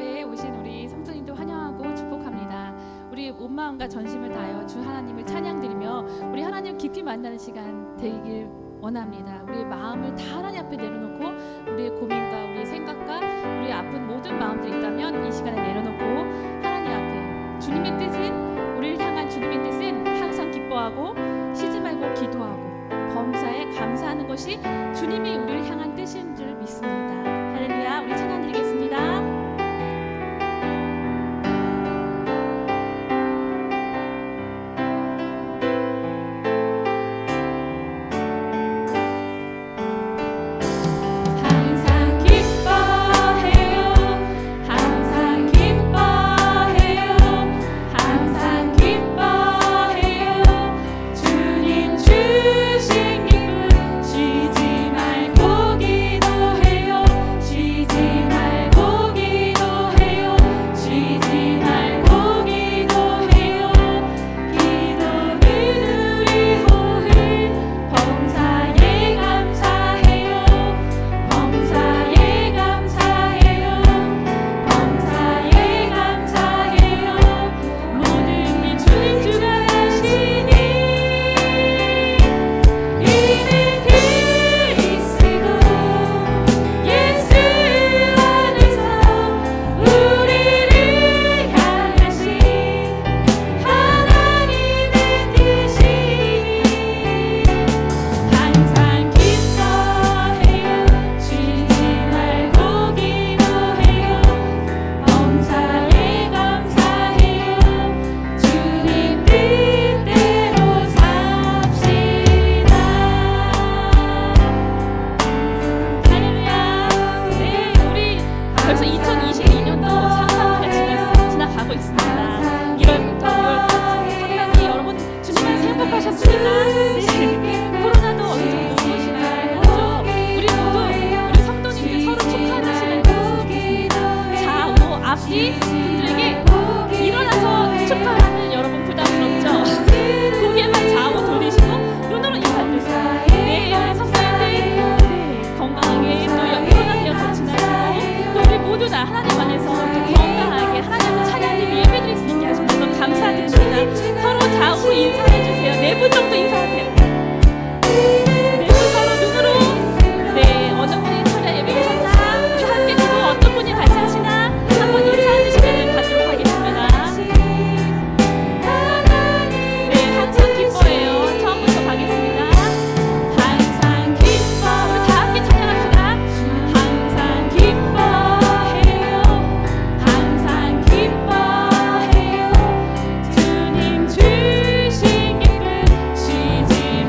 앞에 오신 우리 성도님도 환영하고 축복합니다. 우리 온 마음과 전심을 다하여 주 하나님을 찬양드리며 우리 하나님 깊이 만나는 시간 되길 원합니다. 우리의 마음을 다 하나님 앞에 내려놓고 우리의 고민과 우리의 생각과 우리의 아픈 모든 마음들이 있다면 이 시간에 내려놓고 하나님 앞에 주님의 뜻은 우리를 향한 주님의 뜻은 항상 기뻐하고 쉬지 말고 기도하고 범사에 감사하는 것이 주님이 우리를 향한 뜻인 줄 믿습니다. 할렐루야. 우리 찬양 드리겠습니다. 벌써 2022년도 상반기가 지나가고 있습니다. 1월부터 6월까지 상반기 여러분 주님을 행복하셨습니까? 네. 코로나도 어느 정도 무엇이나 우리 모두 우리 성도님들 서로 축하하는 시간이 됐으면 좋겠습니다. 좌우 앞뒤 분들에게 일어나서 축하하는 여러분 부담스럽죠? 고개만 좌우 돌리시고 눈으로 인사드리세요. 네, 우리 성도님들 건강하게 또 코로나 기억 지나시고 또 우리 모두 다 하나님 안에서 또 건강하게 하나님을 찬양드리고 예배드릴 수 있게 하셔서 너무 감사드립니다. 서로 좌우로 인사해주세요. 4분 정도 인사하세요. 4분 서로 눈으로. 네, 어느 분이 철야 예배 계셨나? 우리 함께 기도 어떤 분이 같이 하시나? 한번 인사하는 시간을 갖도록 하겠습니다. 네, 항상 기뻐해요. 처음부터 가겠습니다. 항상 기뻐. 우리 다 함께 찬양합시다. 항상 기뻐해요. 항상 기뻐해요. 주님 주신 기쁨 쉬지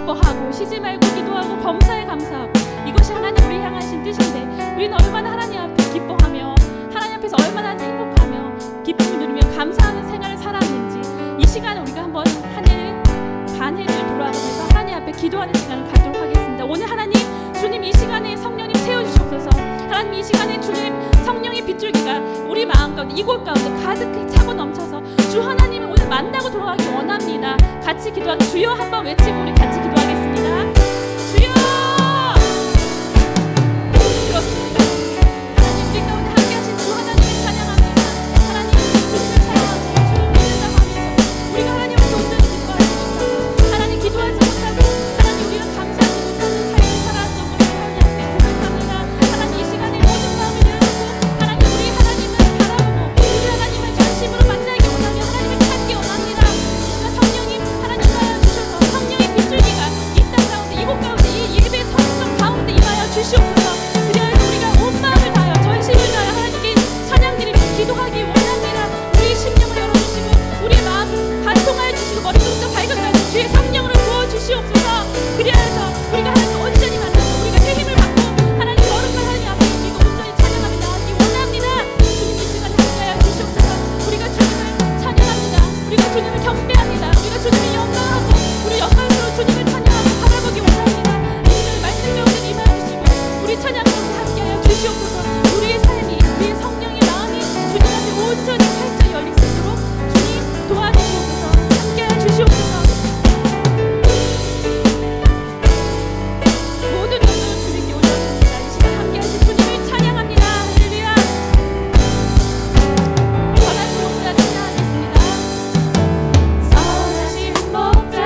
기뻐하고 쉬지 말고 기도하고 범사에 감사하고 이것이 하나님 우리 향하신 뜻인데 우리는 얼마나 하나님 앞에 기뻐하며 하나님 앞에서 얼마나 행복하며 기쁨을 누리며 감사하는 생활을 살았는지 이 시간에 우리가 한번 반 해를 돌아보면서 하나님 앞에 기도하는 시간을 갖도록 하겠습니다. 오늘 하나님 주님 이 시간에 성령님 채워주시옵소서. 하나님 이 시간에 주님 성령의 빗줄기가 우리 마음 가운데 이곳 가운데 가득히 차고 넘쳐서 주 하나님을 오늘 만나고 돌아가기 원합니다. 같이 기도하고 주여 한번 외치고 우리 같이 기도하겠습니다. 주여 그렇습니다. 하나님 우리 가운데 함께 하신 주 하나님을 찬양합니다. 하나님 주님을 찬양하고 주님을 믿는다고 하면서 우리가 하나님 앞에 온전히 기도하시옵소서. 하나님 기도하지 못하고 하나님 우리가 감사하지 못하는 삶을 살아왔던 것을 하나님 앞에 고백합니다. 하나님 이 시간에 모든 마음을 열어주고 하나님 우리 하나님을 바라보고 우리 하나님을 전심으로 만나기 원하며 하나님을 찾기 원합니다. 이 시간 성령님 하나님 임하여 주셔서 성령의 빗줄기가 이 땅 가운데 이곳 가운데 이 예배 성성 가운데 임하여 주시옵소서. 그리하여서 우리가 온 마음을 다하여 전심을 다하여 하나님께 찬양드리며 기도하기 원합니다. 우리 심령을 열어주시고 우리의 마음 간통하여 주시고 머리부터 발끝까지 주의 성령으로 부어주시옵소서. 그리하여서 우리가 하나님 온전히 만나서 우리가 새 힘을 받고 하나님 거룩한 하나님 앞에 우리가 온전히 찬양하며 나아가기 원합니다. 주님 이 시간에 함께하여 주시옵소서. 우리가 주님을 찬양합니다. 우리가 주님을 경배합니다. 우리가 주님을 영광하고 우리 영광으로 주님을 찬양하고 바라보기 원합니다. 이 시간에 말씀 가운데 임하여 주시고 우리 찬양 가운데 함께하여 주시옵소서. 우리의 삶이 우리의 성령의 마음이 주님 앞에 온전히 활짝 열릴 수 있도록 주님 도와주시옵소서. 함께하여 주시옵소서. 모든 것으로 주님께 올려드립니다. 이 시간 함께하신 주님을 찬양합니다. 할렐루야. 선하신 목자 찬양하겠습니다. 선하신 목자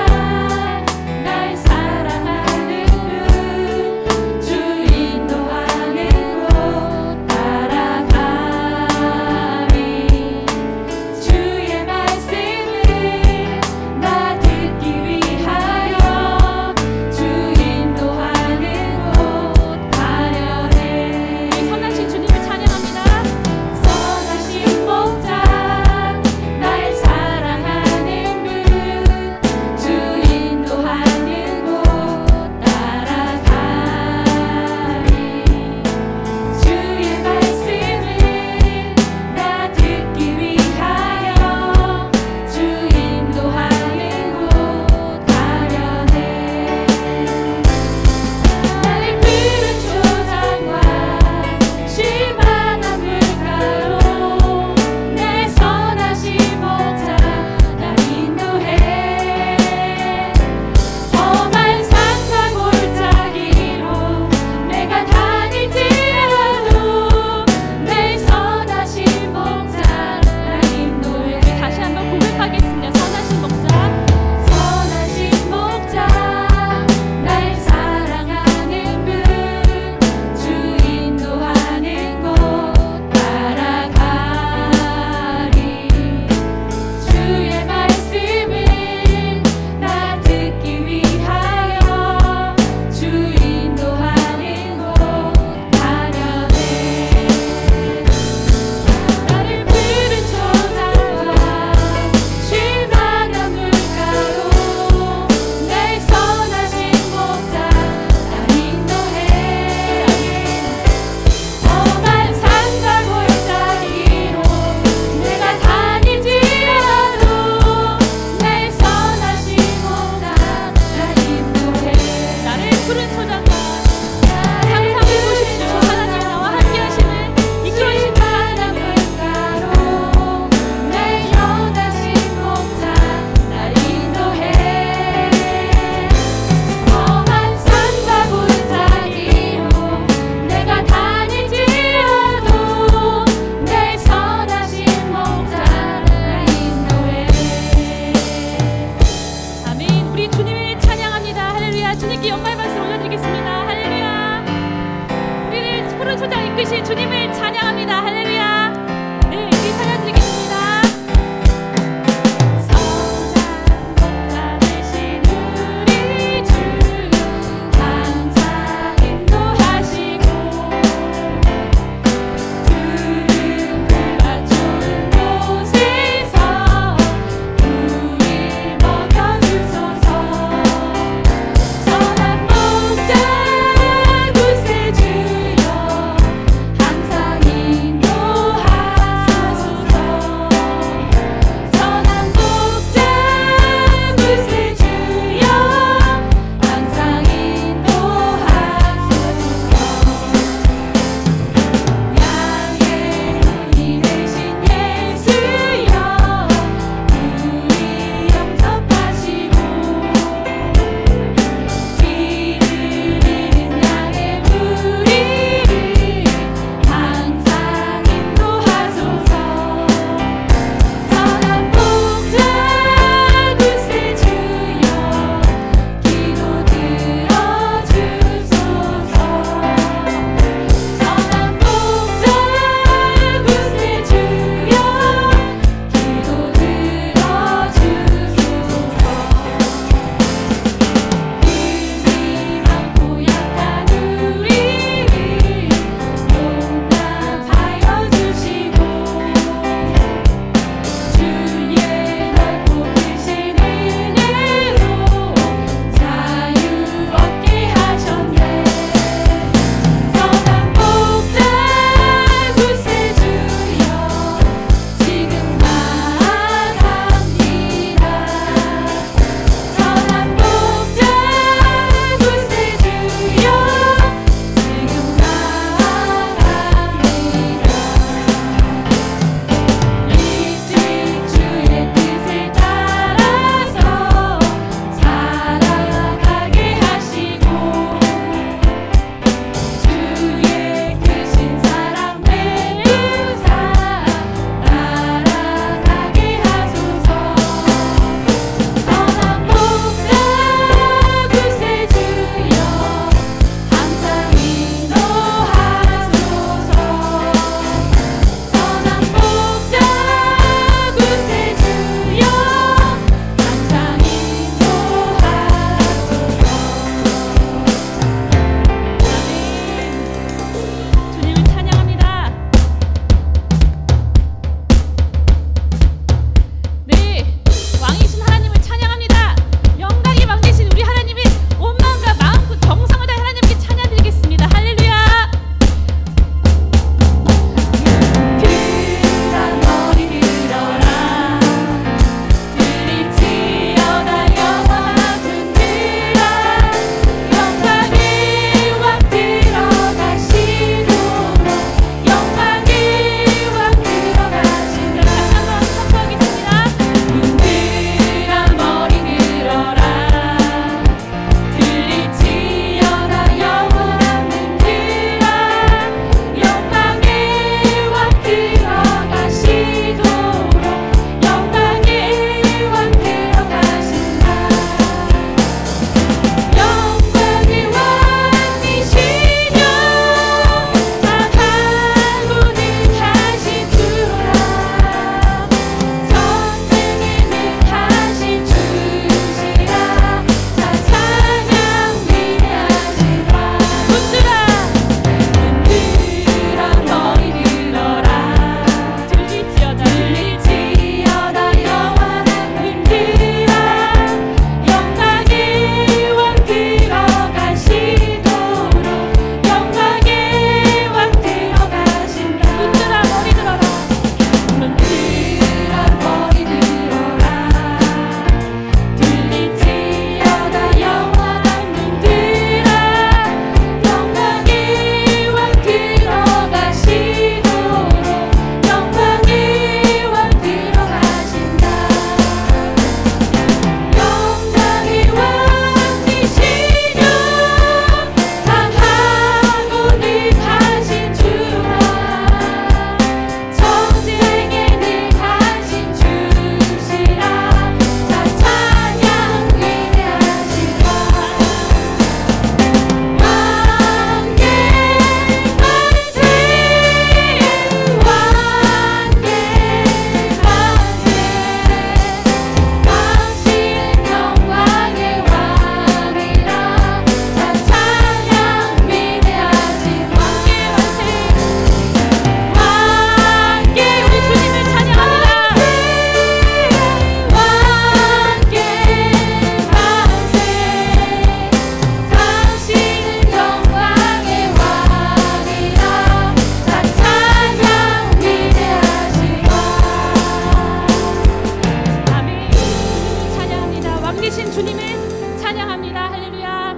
되신 주님을 찬양합니다. 할렐루야.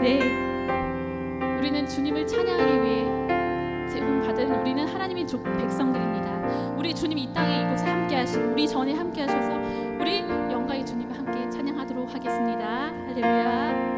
네, 우리는 주님을 찬양하기 위해 제품 받은 우리는 하나님의 백성들입니다. 우리 주님 이 땅에 이곳에 함께 하시고 우리 전에 함께 하셔서 우리 영광의 주님을 함께 찬양하도록 하겠습니다. 할렐루야.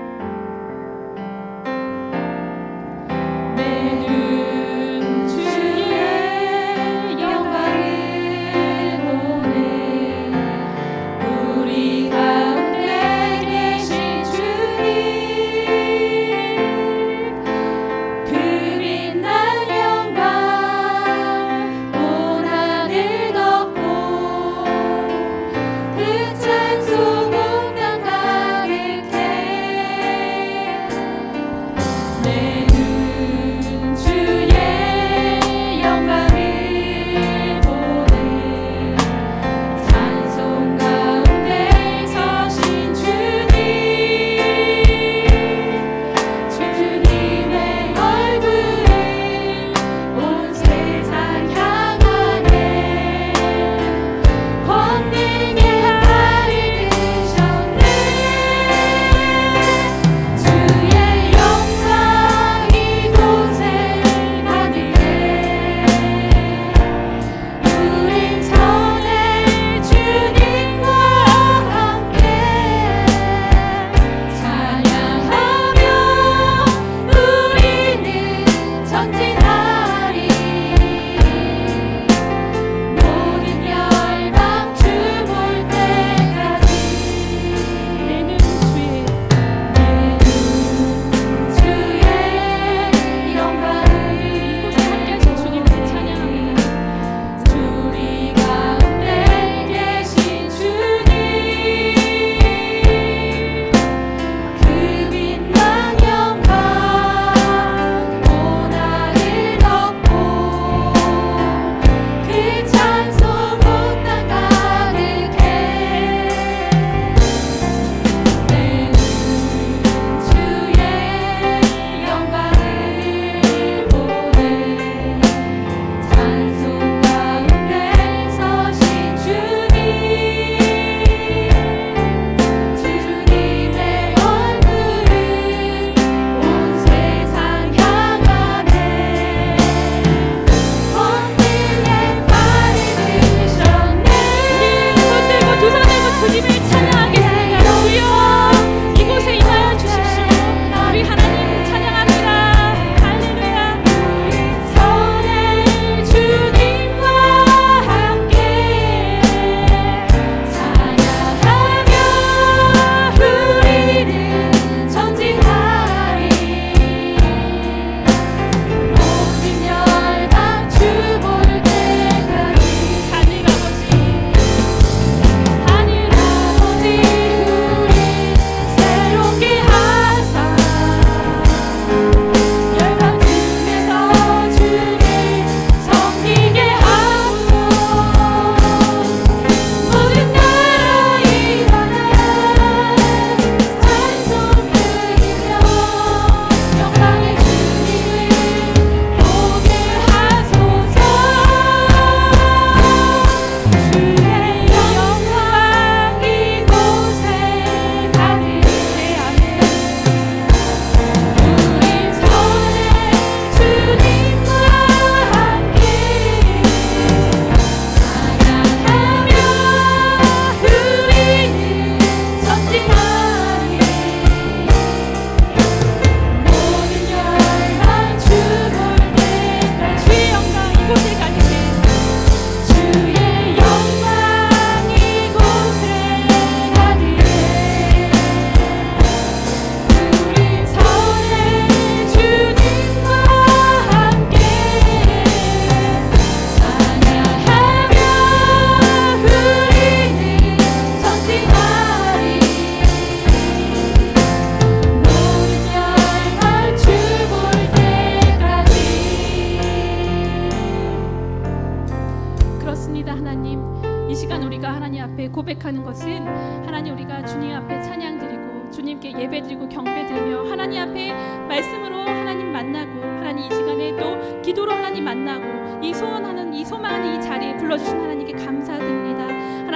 고백하는 것은 하나님 우리가 주님 앞에 찬양드리고 주님께 예배드리고 경배드리며 하나님 앞에 말씀으로 하나님 만나고 하나님 이 시간에 또 기도로 하나님 만나고 이 소원하는 이 소망하는 이 자리에 불러주신 하나님께 감사드립니다.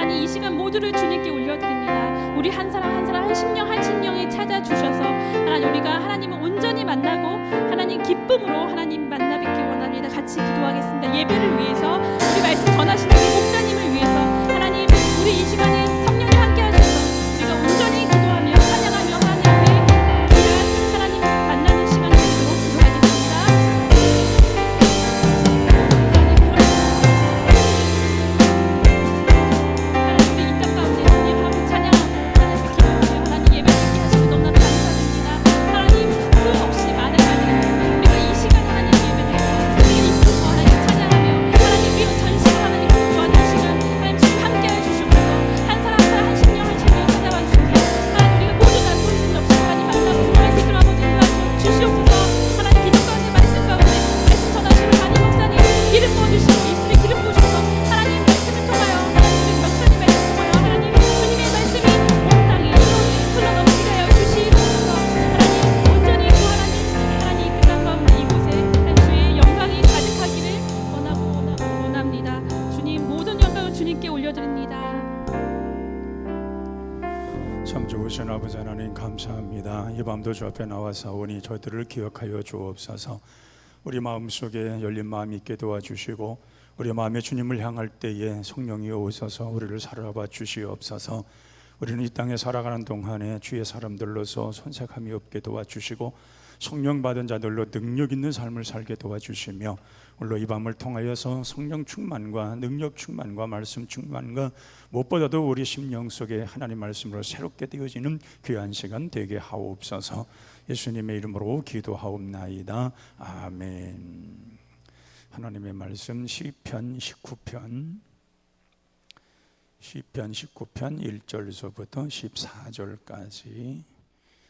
하나님 이 시간 모두를 주님께 올려드립니다. 우리 한 사람 한 사람 한 심령이 찾아주셔서 하나님 우리가 하나님을 온전히 만나고 하나님 기쁨으로 하나님 만나 뵙기 원합니다. 같이 기도하겠습니다. 예배를 위해서 우리 말씀 전하시는 우리 목사님을 위해서 하나님 우리 이 시간에 성령이 함께 하셔서 우리가 온전히 기도하며 찬양하며 하나님 앞에 귀한 하나님 만나는 시간이 되도록 기도하겠습니다. 하나님 우리 이 땅 가운데 주님 앞에 찬양하고 하나님께 기도하며 하나님 예배 드리게 하시고 너무나 감사드립니다. 하나님 수없이 많은 하나님 우리가 이 시간 하나님 예배 드리고 우리가 이끌고 하나님 찬양하며 하나님 위로 전신 하나님 구하는 시간 하나님 주님 함께 해주시옵소서. 한 사람 한 사람 한 심령 찾아와 주셔서 하나님 우리가 모두 다 소리는 없이 하나님 만나고 말씀으로 아버지 주시옵소서. 하나님 기도 가운데 말씀 가운데 말씀 전하시는 하나님 목사님 기름 부어주시고 입술에 기름 부으셔서 하나님 말씀을 통하여 하나님 우리 목사님 말씀 통하여 하나님 주님의 말씀이 온 땅에 흘러넘치게 하여 주시옵소서. 하나님 온전히 또 하나님 그 땅 가운데 이곳에 주의 영광이 가득하기를 원합니다. 주님 모든 영광을 주님께 올려드립니다. 참 좋으신 아버지 하나님 감사합니다. 이 밤도 주 앞에 나와사오니 저들을 기억하여 주옵소서. 우리 마음속에 열린 마음이 있게 도와주시고 우리 마음에 주님을 향할 때에 성령이 오셔서 우리를 사로잡아 주시옵소서. 우리는 이 땅에 살아가는 동안에 주의 사람들로서 손색함이 없게 도와주시고 성령 받은 자들로 능력 있는 삶을 살게 도와주시며 물론 이 밤을 통하여서 성령 충만과 능력 충만과 말씀 충만과 무엇보다도 우리 심령 속에 하나님 말씀으로 새롭게 되어지는 귀한 시간 되게 하옵소서. 예수님의 이름으로 기도하옵나이다. 아멘. 하나님의 말씀 시편 19편 19편 1절서부터 14절까지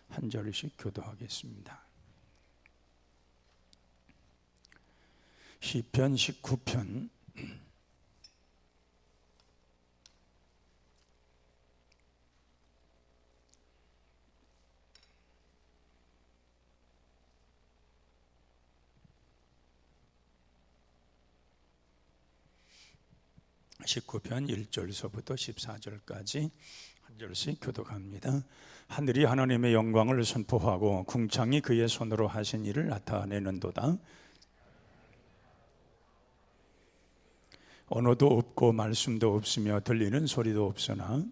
한 절씩 교도하겠습니다. 시편 19편 1절서부터 14절까지 한 절씩 교독합니다. 하늘이 하나님의 영광을 선포하고 궁창이 그의 손으로 하신 일을 나타내는도다. 언어도 없고 말씀도 없으며 들리는 소리도 없으나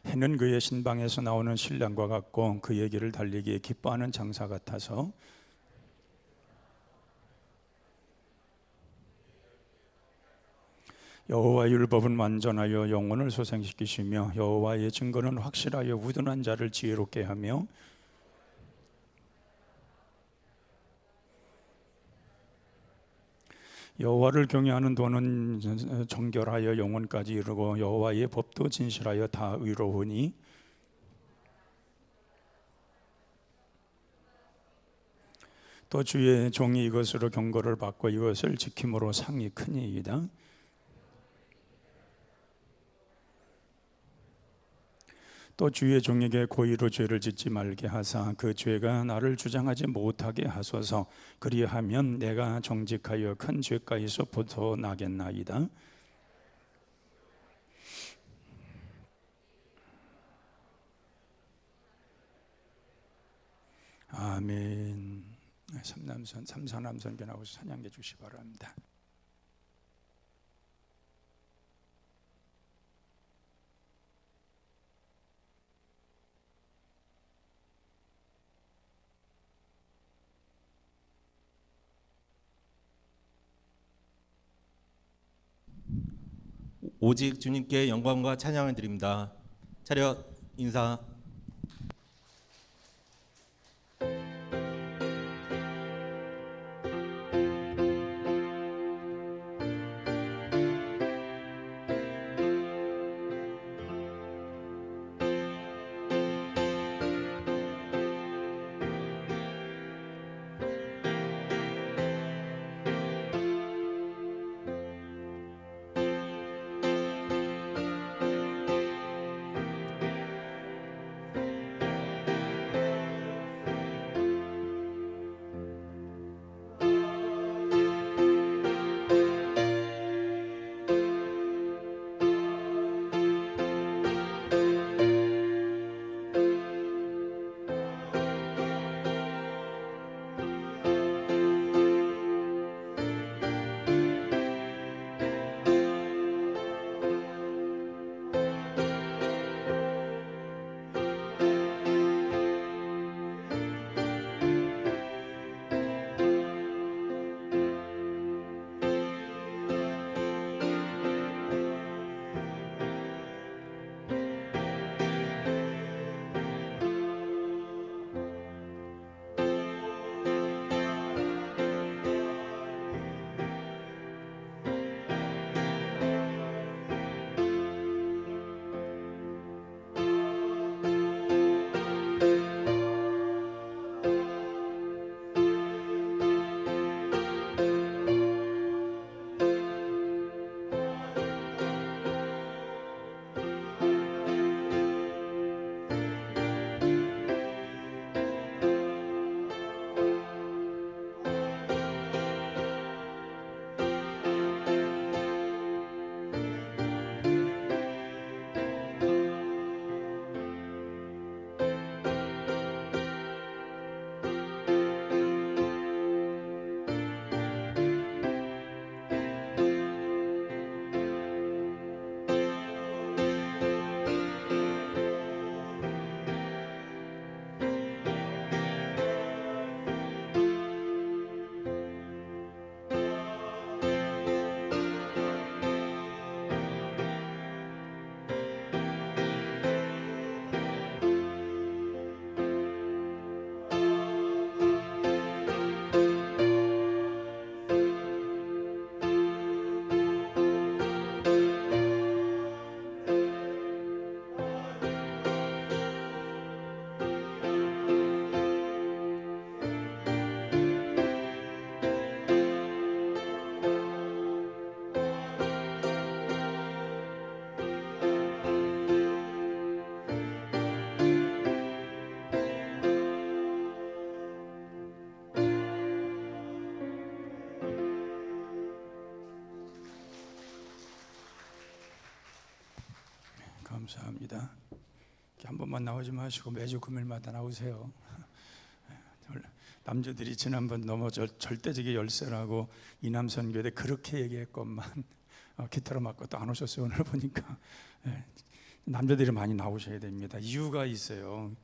해는 그의 신방에서 나오는 신랑과 같고 그의 길을 달리기에 기뻐하는 장사 같아서 여호와의 율법은 완전하여 영혼을 소생시키시며 여호와의 증거는 확실하여 우둔한 자를 지혜롭게 하며 여호와를 경외하는 도는 정결하여 영혼까지 이르고 여호와의 법도 진실하여 다 의로우니 또 주의 종이 이것으로 경고를 받고 이것을 지킴으로 상이 크니이다. 또 주의 종에게 고의로 죄를 짓지 말게 하사 그 죄가 나를 주장하지 못하게 하소서. 그리하면 내가 정직하여 큰 죄가에서 벗어나겠나이다. 아멘. 삼사남선 변하고서 찬양해 주시 바랍니다. 오직 주님께 영광과 찬양을 드립니다. 차렷 인사. 감사합니다. 한 번만 나오지 마시고 매주 금요일마다 나오세요. 남자들이 지난번 너무 절대적인 열세라고 이남선교대 그렇게 얘기했건만 기타로 맞고 또 안 오셨어요. 오늘 보니까 남자들이 많이 나오셔야 됩니다. 이유가 있어요.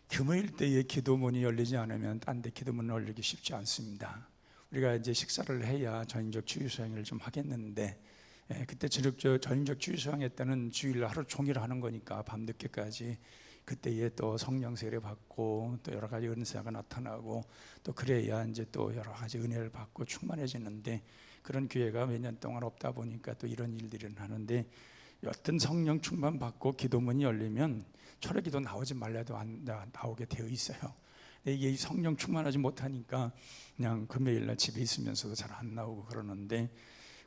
금요일 때에 기도문이 열리지 않으면 딴 데 기도문 열리기 쉽지 않습니다. 우리가 이제 식사를 해야 전인적 주일수양을 좀 하겠는데 그때 전인적 주일수양회 때는 주일 하루 종일 하는 거니까 밤늦게까지 그때에 또 성령 세례 받고 또 여러 가지 은사가 나타나고 또 그래야 이제 또 여러 가지 은혜를 받고 충만해지는데 그런 기회가 몇 년 동안 없다 보니까 또 이런 일들이 하는데 어떤 성령 충만 받고 기도문이 열리면 철회기도 나오지 말라도 나오게 되어 있어요. 근데 이게 성령 충만하지 못하니까 그냥 금요일날 집에 있으면서도 잘 안 나오고 그러는데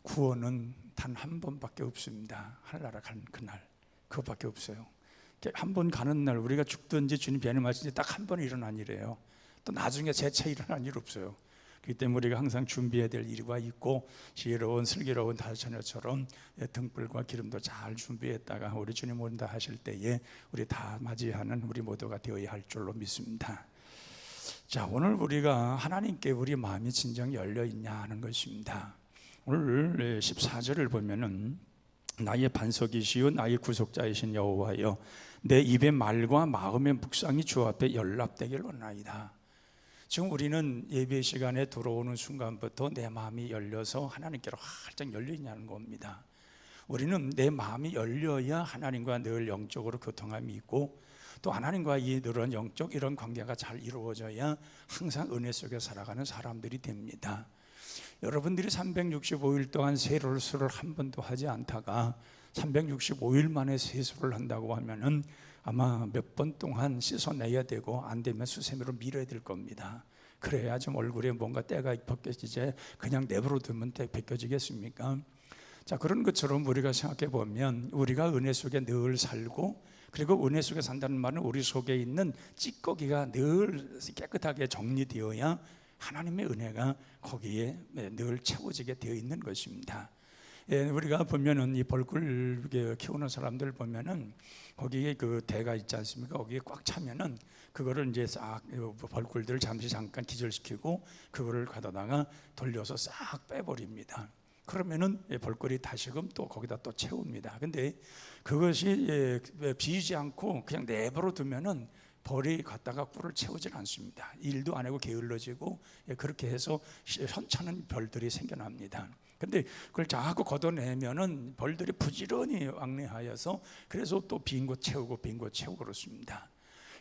구원은 단 한 번밖에 없습니다. 하늘나라 가는 그날 그것밖에 없어요. 한 번 가는 날 우리가 죽든지 주님 배임하시든지 딱 한 번 일어난 일이에요. 또 나중에 재차 일어난 일 없어요. 그렇기 때문에 우리가 항상 준비해야 될 일과 있고 지혜로운 슬기로운 다자녀처럼 등불과 기름도 잘 준비했다가 우리 주님 온다 하실 때에 우리 다 맞이하는 우리 모두가 되어야 할 줄로 믿습니다. 자, 오늘 우리가 하나님께 우리 마음이 진정 열려 있냐 하는 것입니다. 오늘 14절을 보면은 나의 반석이시요 나의 구속자이신 여호와여 내 입의 말과 마음의 묵상이 주 앞에 연락되길 원하이다. 지금 우리는 예배 시간에 들어오는 순간부터 내 마음이 열려서 하나님께로 활짝 열려 있냐는 겁니다. 우리는 내 마음이 열려야 하나님과 늘 영적으로 교통함이 있고 또 하나님과 이런 영적 이런 관계가 잘 이루어져야 항상 은혜 속에 살아가는 사람들이 됩니다. 여러분들이 365일 동안 세로수를 한 번도 하지 않다가 365일 만에 세수를 한다고 하면은 아마 몇 번 동안 씻어내야 되고 안 되면 수세미로 밀어야 될 겁니다. 그래야 좀 얼굴에 뭔가 때가 벗겨지지 그냥 내버려 두면 벗겨지겠습니까? 자, 그런 것처럼 우리가 생각해 보면 우리가 은혜 속에 늘 살고 그리고 은혜 속에 산다는 말은 우리 속에 있는 찌꺼기가 늘 깨끗하게 정리되어야 하나님의 은혜가 거기에 늘 채워지게 되어 있는 것입니다. 우리가 보면은 이 벌꿀 키우는 사람들 보면은 거기에 그 대가 있지 않습니까? 거기에 꽉 차면은 그거를 이제 싹 벌꿀들을 잠깐 기절시키고 그거를 가져다가 돌려서 싹 빼버립니다. 그러면은 벌꿀이 다시금 또 거기다 또 채웁니다. 근데 그것이 비지 않고 그냥 내버려 두면은 벌이 갔다가 꿀을 채우질 않습니다. 일도 안 하고 게을러지고 그렇게 해서 현찮은 벌들이 생겨납니다. 근데 그걸 자꾸 걷어내면은 벌들이 부지런히 왕래하여서 그래서 또 빈 곳 채우고 그렇습니다.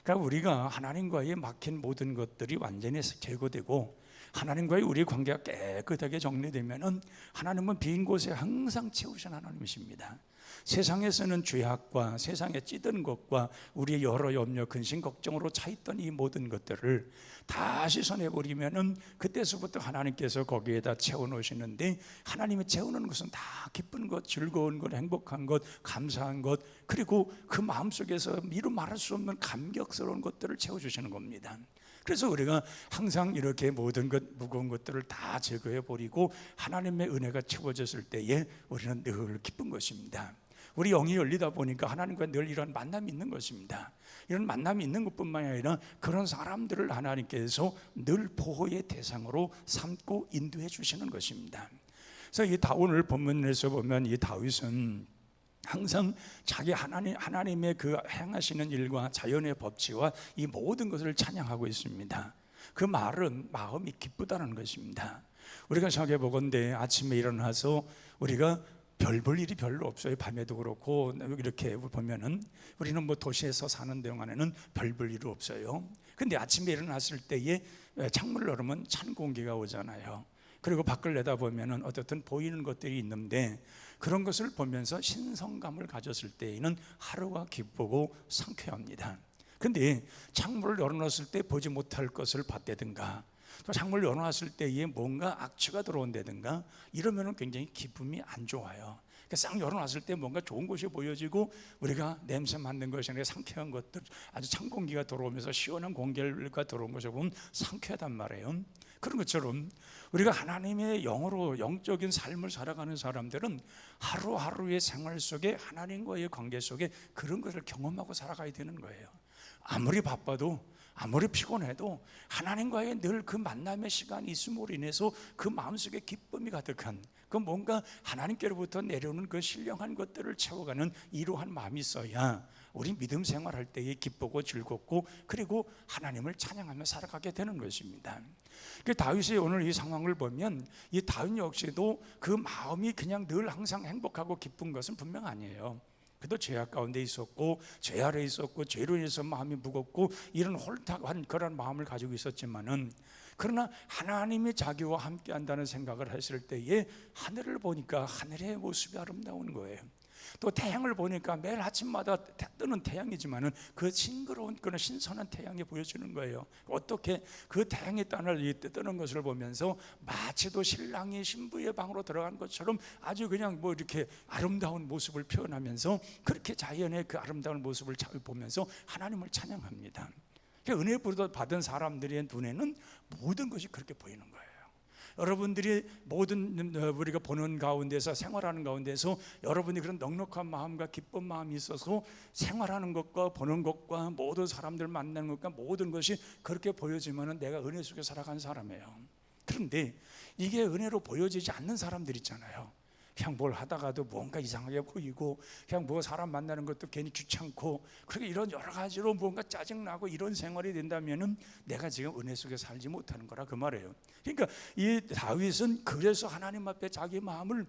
그러니까 우리가 하나님과의 막힌 모든 것들이 완전히 제거되고 하나님과의 우리의 관계가 깨끗하게 정리되면은 하나님은 빈 곳에 항상 채우신 하나님이십니다. 세상에서는 죄악과 세상에 찌든 것과 우리의 여러 염려, 근심, 걱정으로 차있던 이 모든 것들을 다 씻어내버리면은 그때서부터 하나님께서 거기에다 채워놓으시는데 하나님이 채우는 것은 다 기쁜 것, 즐거운 것, 행복한 것, 감사한 것 그리고 그 마음속에서 미루 말할 수 없는 감격스러운 것들을 채워주시는 겁니다. 그래서 우리가 항상 이렇게 모든 것 무거운 것들을 다 제거해 버리고 하나님의 은혜가 채워졌을 때에 우리는 늘 기쁜 것입니다. 우리 영이 열리다 보니까 하나님과 늘 이런 만남이 있는 것입니다. 이런 만남이 있는 것뿐만 아니라 그런 사람들을 하나님께서 늘 보호의 대상으로 삼고 인도해 주시는 것입니다. 그래서 오늘 본문에서 보면 이 다윗은 항상 자기 하나님의 그 행하시는 일과 자연의 법칙과 이 모든 것을 찬양하고 있습니다. 그 말은 마음이 기쁘다는 것입니다. 우리가 생각해 보건대 아침에 일어나서 우리가 별 볼 일이 별로 없어요. 밤에도 그렇고 이렇게 보면은 우리는 뭐 도시에서 사는 동안에는 별 볼 일이 없어요. 근데 아침에 일어났을 때에 창문을 열으면 찬 공기가 오잖아요. 그리고 밖을 내다보면은 어떻든 보이는 것들이 있는데 그런 것을 보면서 신성감을 가졌을 때에는 하루가 기쁘고 상쾌합니다. 근데 창문을 열어놨을 때 보지 못할 것을 봤다든가 또 창문을 열어놨을 때에 뭔가 악취가 들어온다든가 이러면은 굉장히 기쁨이 안 좋아요. 싹 열어놨을 때 뭔가 좋은 곳이 보여지고 우리가 냄새 맡는 것이 아니라 상쾌한 것들 아주 찬 공기가 들어오면서 시원한 공기가 들어온 것을 보면 상쾌하단 말이에요. 그런 것처럼 우리가 하나님의 영으로 영적인 삶을 살아가는 사람들은 하루하루의 생활 속에 하나님과의 관계 속에 그런 것을 경험하고 살아가야 되는 거예요. 아무리 바빠도 아무리 피곤해도 하나님과의 늘 그 만남의 시간이 있음으로 인해서 그 마음속에 기쁨이 가득한, 그 뭔가 하나님께로부터 내려오는 그 신령한 것들을 채워가는 이러한 마음이 있어야 우리 믿음 생활할 때에 기쁘고 즐겁고 그리고 하나님을 찬양하며 살아가게 되는 것입니다. 그 다윗의 오늘 이 상황을 보면 이 다윗 역시도 그 마음이 그냥 늘 항상 행복하고 기쁜 것은 분명 아니에요. 그도 죄악 가운데 있었고 죄 아래 있었고 죄로 인해서 마음이 무겁고 이런 홀딱한 그런 마음을 가지고 있었지만은, 그러나 하나님이 자기와 함께 한다는 생각을 했을 때에 하늘을 보니까 하늘의 모습이 아름다운 거예요. 또 태양을 보니까 매일 아침마다 뜨는 태양이지만은 그 싱그러운 그런 신선한 태양이 보여지는 거예요. 어떻게 그 태양이 뜨는 것을 보면서 마치도 신랑이 신부의 방으로 들어간 것처럼 아주 그냥 뭐 이렇게 아름다운 모습을 표현하면서 그렇게 자연의 그 아름다운 모습을 보면서 하나님을 찬양합니다. 은혜 받은 사람들의 눈에는 모든 것이 그렇게 보이는 거예요. 여러분들이 모든 우리가 보는 가운데서 생활하는 가운데서 여러분이 그런 넉넉한 마음과 기쁜 마음이 있어서 생활하는 것과 보는 것과 모든 사람들 만나는 것과 모든 것이 그렇게 보여지면 내가 은혜 속에 살아가는 사람이에요. 그런데 이게 은혜로 보여지지 않는 사람들 있잖아요. 그냥 뭘 하다가도 뭔가 이상하게 보이고 그냥 뭐 사람 만나는 것도 괜히 귀찮고 그렇게 이런 여러 가지로 뭔가 짜증나고 이런 생활이 된다면은 내가 지금 은혜 속에 살지 못하는 거라 그 말이에요. 그러니까 이 다윗은 그래서 하나님 앞에 자기 마음을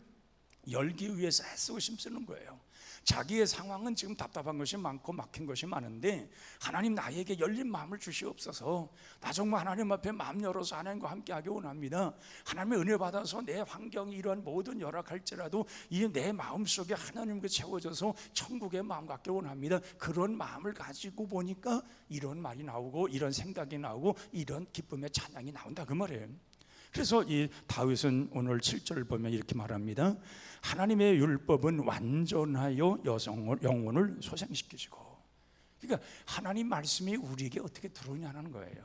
열기 위해서 애쓰고 힘쓰는 거예요. 자기의 상황은 지금 답답한 것이 많고 막힌 것이 많은데 하나님 나에게 열린 마음을 주시옵소서. 나 정말 하나님 앞에 마음 열어서 하나님과 함께 하기 원합니다. 하나님의 은혜 받아서 내 환경이 이러한 모든 열악할지라도 이 내 마음속에 하나님께 채워져서 천국의 마음 갖기 원합니다. 그런 마음을 가지고 보니까 이런 말이 나오고 이런 생각이 나오고 이런 기쁨의 찬양이 나온다 그 말이에요. 그래서 이 다윗은 오늘 7절을 보면 이렇게 말합니다. 하나님의 율법은 완전하여 영혼을 소생시키시고. 그러니까 하나님 말씀이 우리에게 어떻게 들어오냐는 거예요.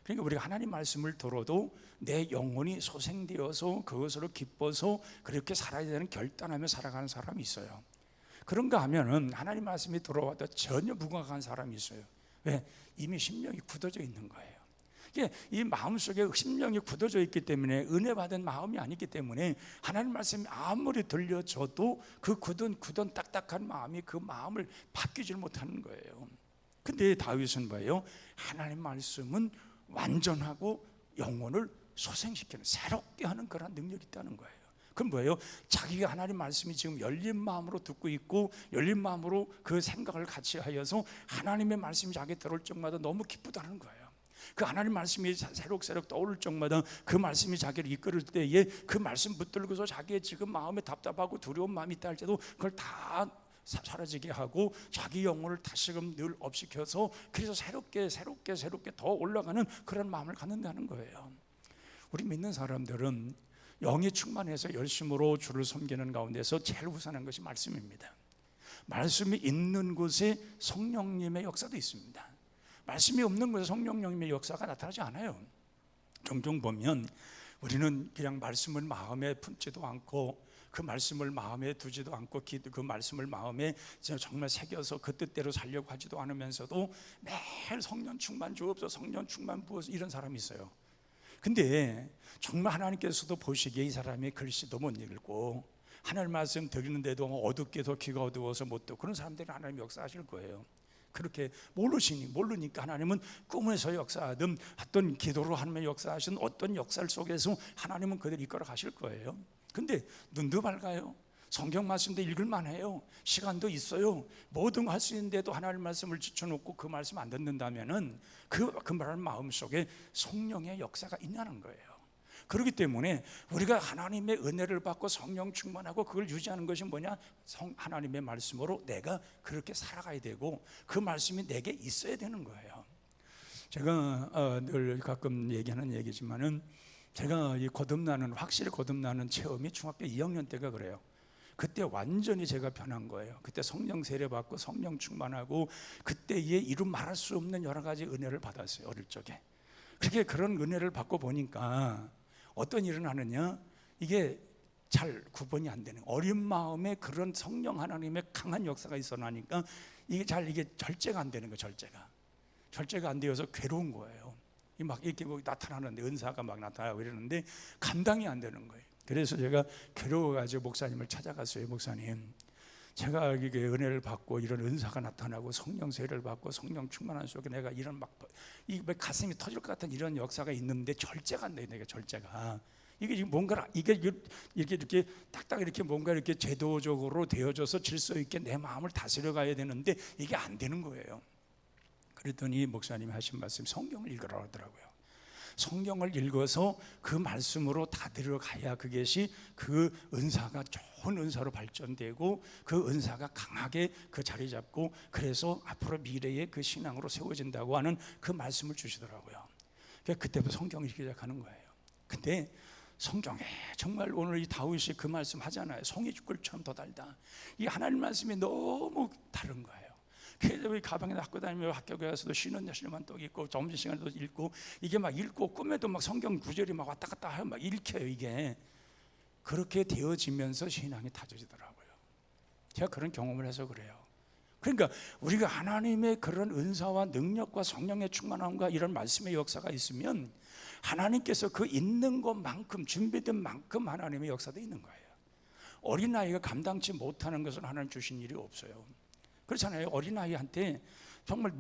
그러니까 우리가 하나님 말씀을 들어도 내 영혼이 소생되어서 그것으로 기뻐서 그렇게 살아야 되는 결단하며 살아가는 사람이 있어요. 그런가 하면은 하나님 말씀이 들어와도 전혀 무감각한 사람이 있어요. 왜? 이미 심령이 굳어져 있는 거예요. 이 마음속에 심령이 굳어져 있기 때문에 은혜 받은 마음이 아니기 때문에 하나님 말씀이 아무리 들려줘도 그 굳은 딱딱한 마음이 그 마음을 바뀌질 못하는 거예요. 근데 다윗은 뭐예요? 하나님 말씀은 완전하고 영혼을 소생시키는, 새롭게 하는 그런 능력이 있다는 거예요. 그럼 뭐예요? 자기가 하나님 말씀이 지금 열린 마음으로 듣고 있고 열린 마음으로 그 생각을 같이 하여서 하나님의 말씀이 자기 들어올 적마다 너무 기쁘다는 거예요. 그 하나님 말씀이 새록새록 떠오를 적마다 그 말씀이 자기를 이끌을 때에 그 말씀 붙들고서 자기의 지금 마음에 답답하고 두려운 마음이 있다 할지라도 그걸 다 사라지게 하고 자기 영혼을 다시금 늘 업시켜서 그래서 새롭게 더 올라가는 그런 마음을 갖는다는 거예요. 우리 믿는 사람들은 영이 충만해서 열심으로 주를 섬기는 가운데서 제일 우선한 것이 말씀입니다. 말씀이 있는 곳에 성령님의 역사도 있습니다. 말씀이 없는 곳에 성령님의 역사가 나타나지 않아요. 종종 보면 우리는 그냥 말씀을 마음에 품지도 않고 그 말씀을 마음에 두지도 않고 그 말씀을 마음에 정말 새겨서 그 뜻대로 살려고 하지도 않으면서도 매일 성령 충만 주옵소서, 성령 충만 부어서 이런 사람이 있어요. 근데 정말 하나님께서도 보시기에 이 사람이 글씨도 못 읽고 하나님 말씀 드리는데도 어둡게도 귀가 어두워서 못 듣고 그런 사람들은 하나님 역사하실 거예요. 그렇게 모르니까 하나님은 꿈에서 역사하든 어떤 기도로 하나님의 역사하신 어떤 역사 속에서 하나님은 그들 이끌어 가실 거예요. 근데 눈도 밝아요. 성경 말씀도 읽을만 해요. 시간도 있어요. 뭐든 할 수 있는데도 하나님 말씀을 지쳐놓고 그 말씀 안 듣는다면은 그 마음속에 성령의 역사가 있냐는 거예요. 그렇기 때문에 우리가 하나님의 은혜를 받고 성령 충만하고 그걸 유지하는 것이 뭐냐? 하나님의 말씀으로 내가 그렇게 살아가야 되고 그 말씀이 내게 있어야 되는 거예요. 제가 늘 가끔 얘기하는 얘기지만은 제가 확실히 거듭나는 체험이 중학교 2학년 때가 그래요. 그때 완전히 제가 변한 거예요. 그때 성령 세례 받고 성령 충만하고 그때에 이루 말할 수 없는 여러 가지 은혜를 받았어요. 어릴 적에. 그렇게 그런 은혜를 받고 보니까 어떤 일은 하느냐, 이게 잘 구분이 안 되는, 어린 마음에 그런 성령 하나님의 강한 역사가 있어 나니까 이게 절제가 안 되는 거예요. 절제가 안 되어서 괴로운 거예요. 막 이렇게 나타나는데, 은사가 막 나타나고 이러는데 감당이 안 되는 거예요. 그래서 제가 괴로워가지고 목사님을 찾아갔어요. 목사님, 제가 이게 은혜를 받고 이런 은사가 나타나고 성령 세례를 받고 성령 충만한 속에 내가 이런 막 이 가슴이 터질 것 같은 이런 역사가 있는데 절제가 안 돼. 내가 절제가 이게 지금 뭔가 이렇게 딱딱 이렇게 뭔가 이렇게 제도적으로 되어져서 질서 있게 내 마음을 다스려 가야 되는데 이게 안 되는 거예요. 그랬더니 목사님이 하신 말씀, 성경을 읽으라 하더라고요. 성경을 읽어서 그 말씀으로 다 들어가야 그것이 그 은사가 좋은 은사로 발전되고 그 은사가 강하게 그 자리 잡고 그래서 앞으로 미래의 그 신앙으로 세워진다고 하는 그 말씀을 주시더라고요. 그러니까 그때부터 성경을 읽기 시작하는 거예요. 근데 성경에 정말 오늘 이 다윗이 그 말씀 하잖아요. 송이죽꿀처럼 더 달다. 이 하나님 말씀이 너무 다른 거예요. 그래서 가방에 갖고 다니며 학교 가서도 쉬는 날에만 또 읽고 점심시간에도 읽고 이게 막 읽고 꿈에도 막 성경 구절이 막 왔다 갔다 하면 막 읽혀요. 이게 그렇게 되어지면서 신앙이 다져지더라고요. 제가 그런 경험을 해서 그래요. 그러니까 우리가 하나님의 그런 은사와 능력과 성령의 충만함과 이런 말씀의 역사가 있으면 하나님께서 그 있는 것만큼 준비된 만큼 하나님의 역사도 있는 거예요. 어린아이가 감당치 못하는 것은 하나님 주신 일이 없어요. 그렇잖아요. 어린아이한테 정말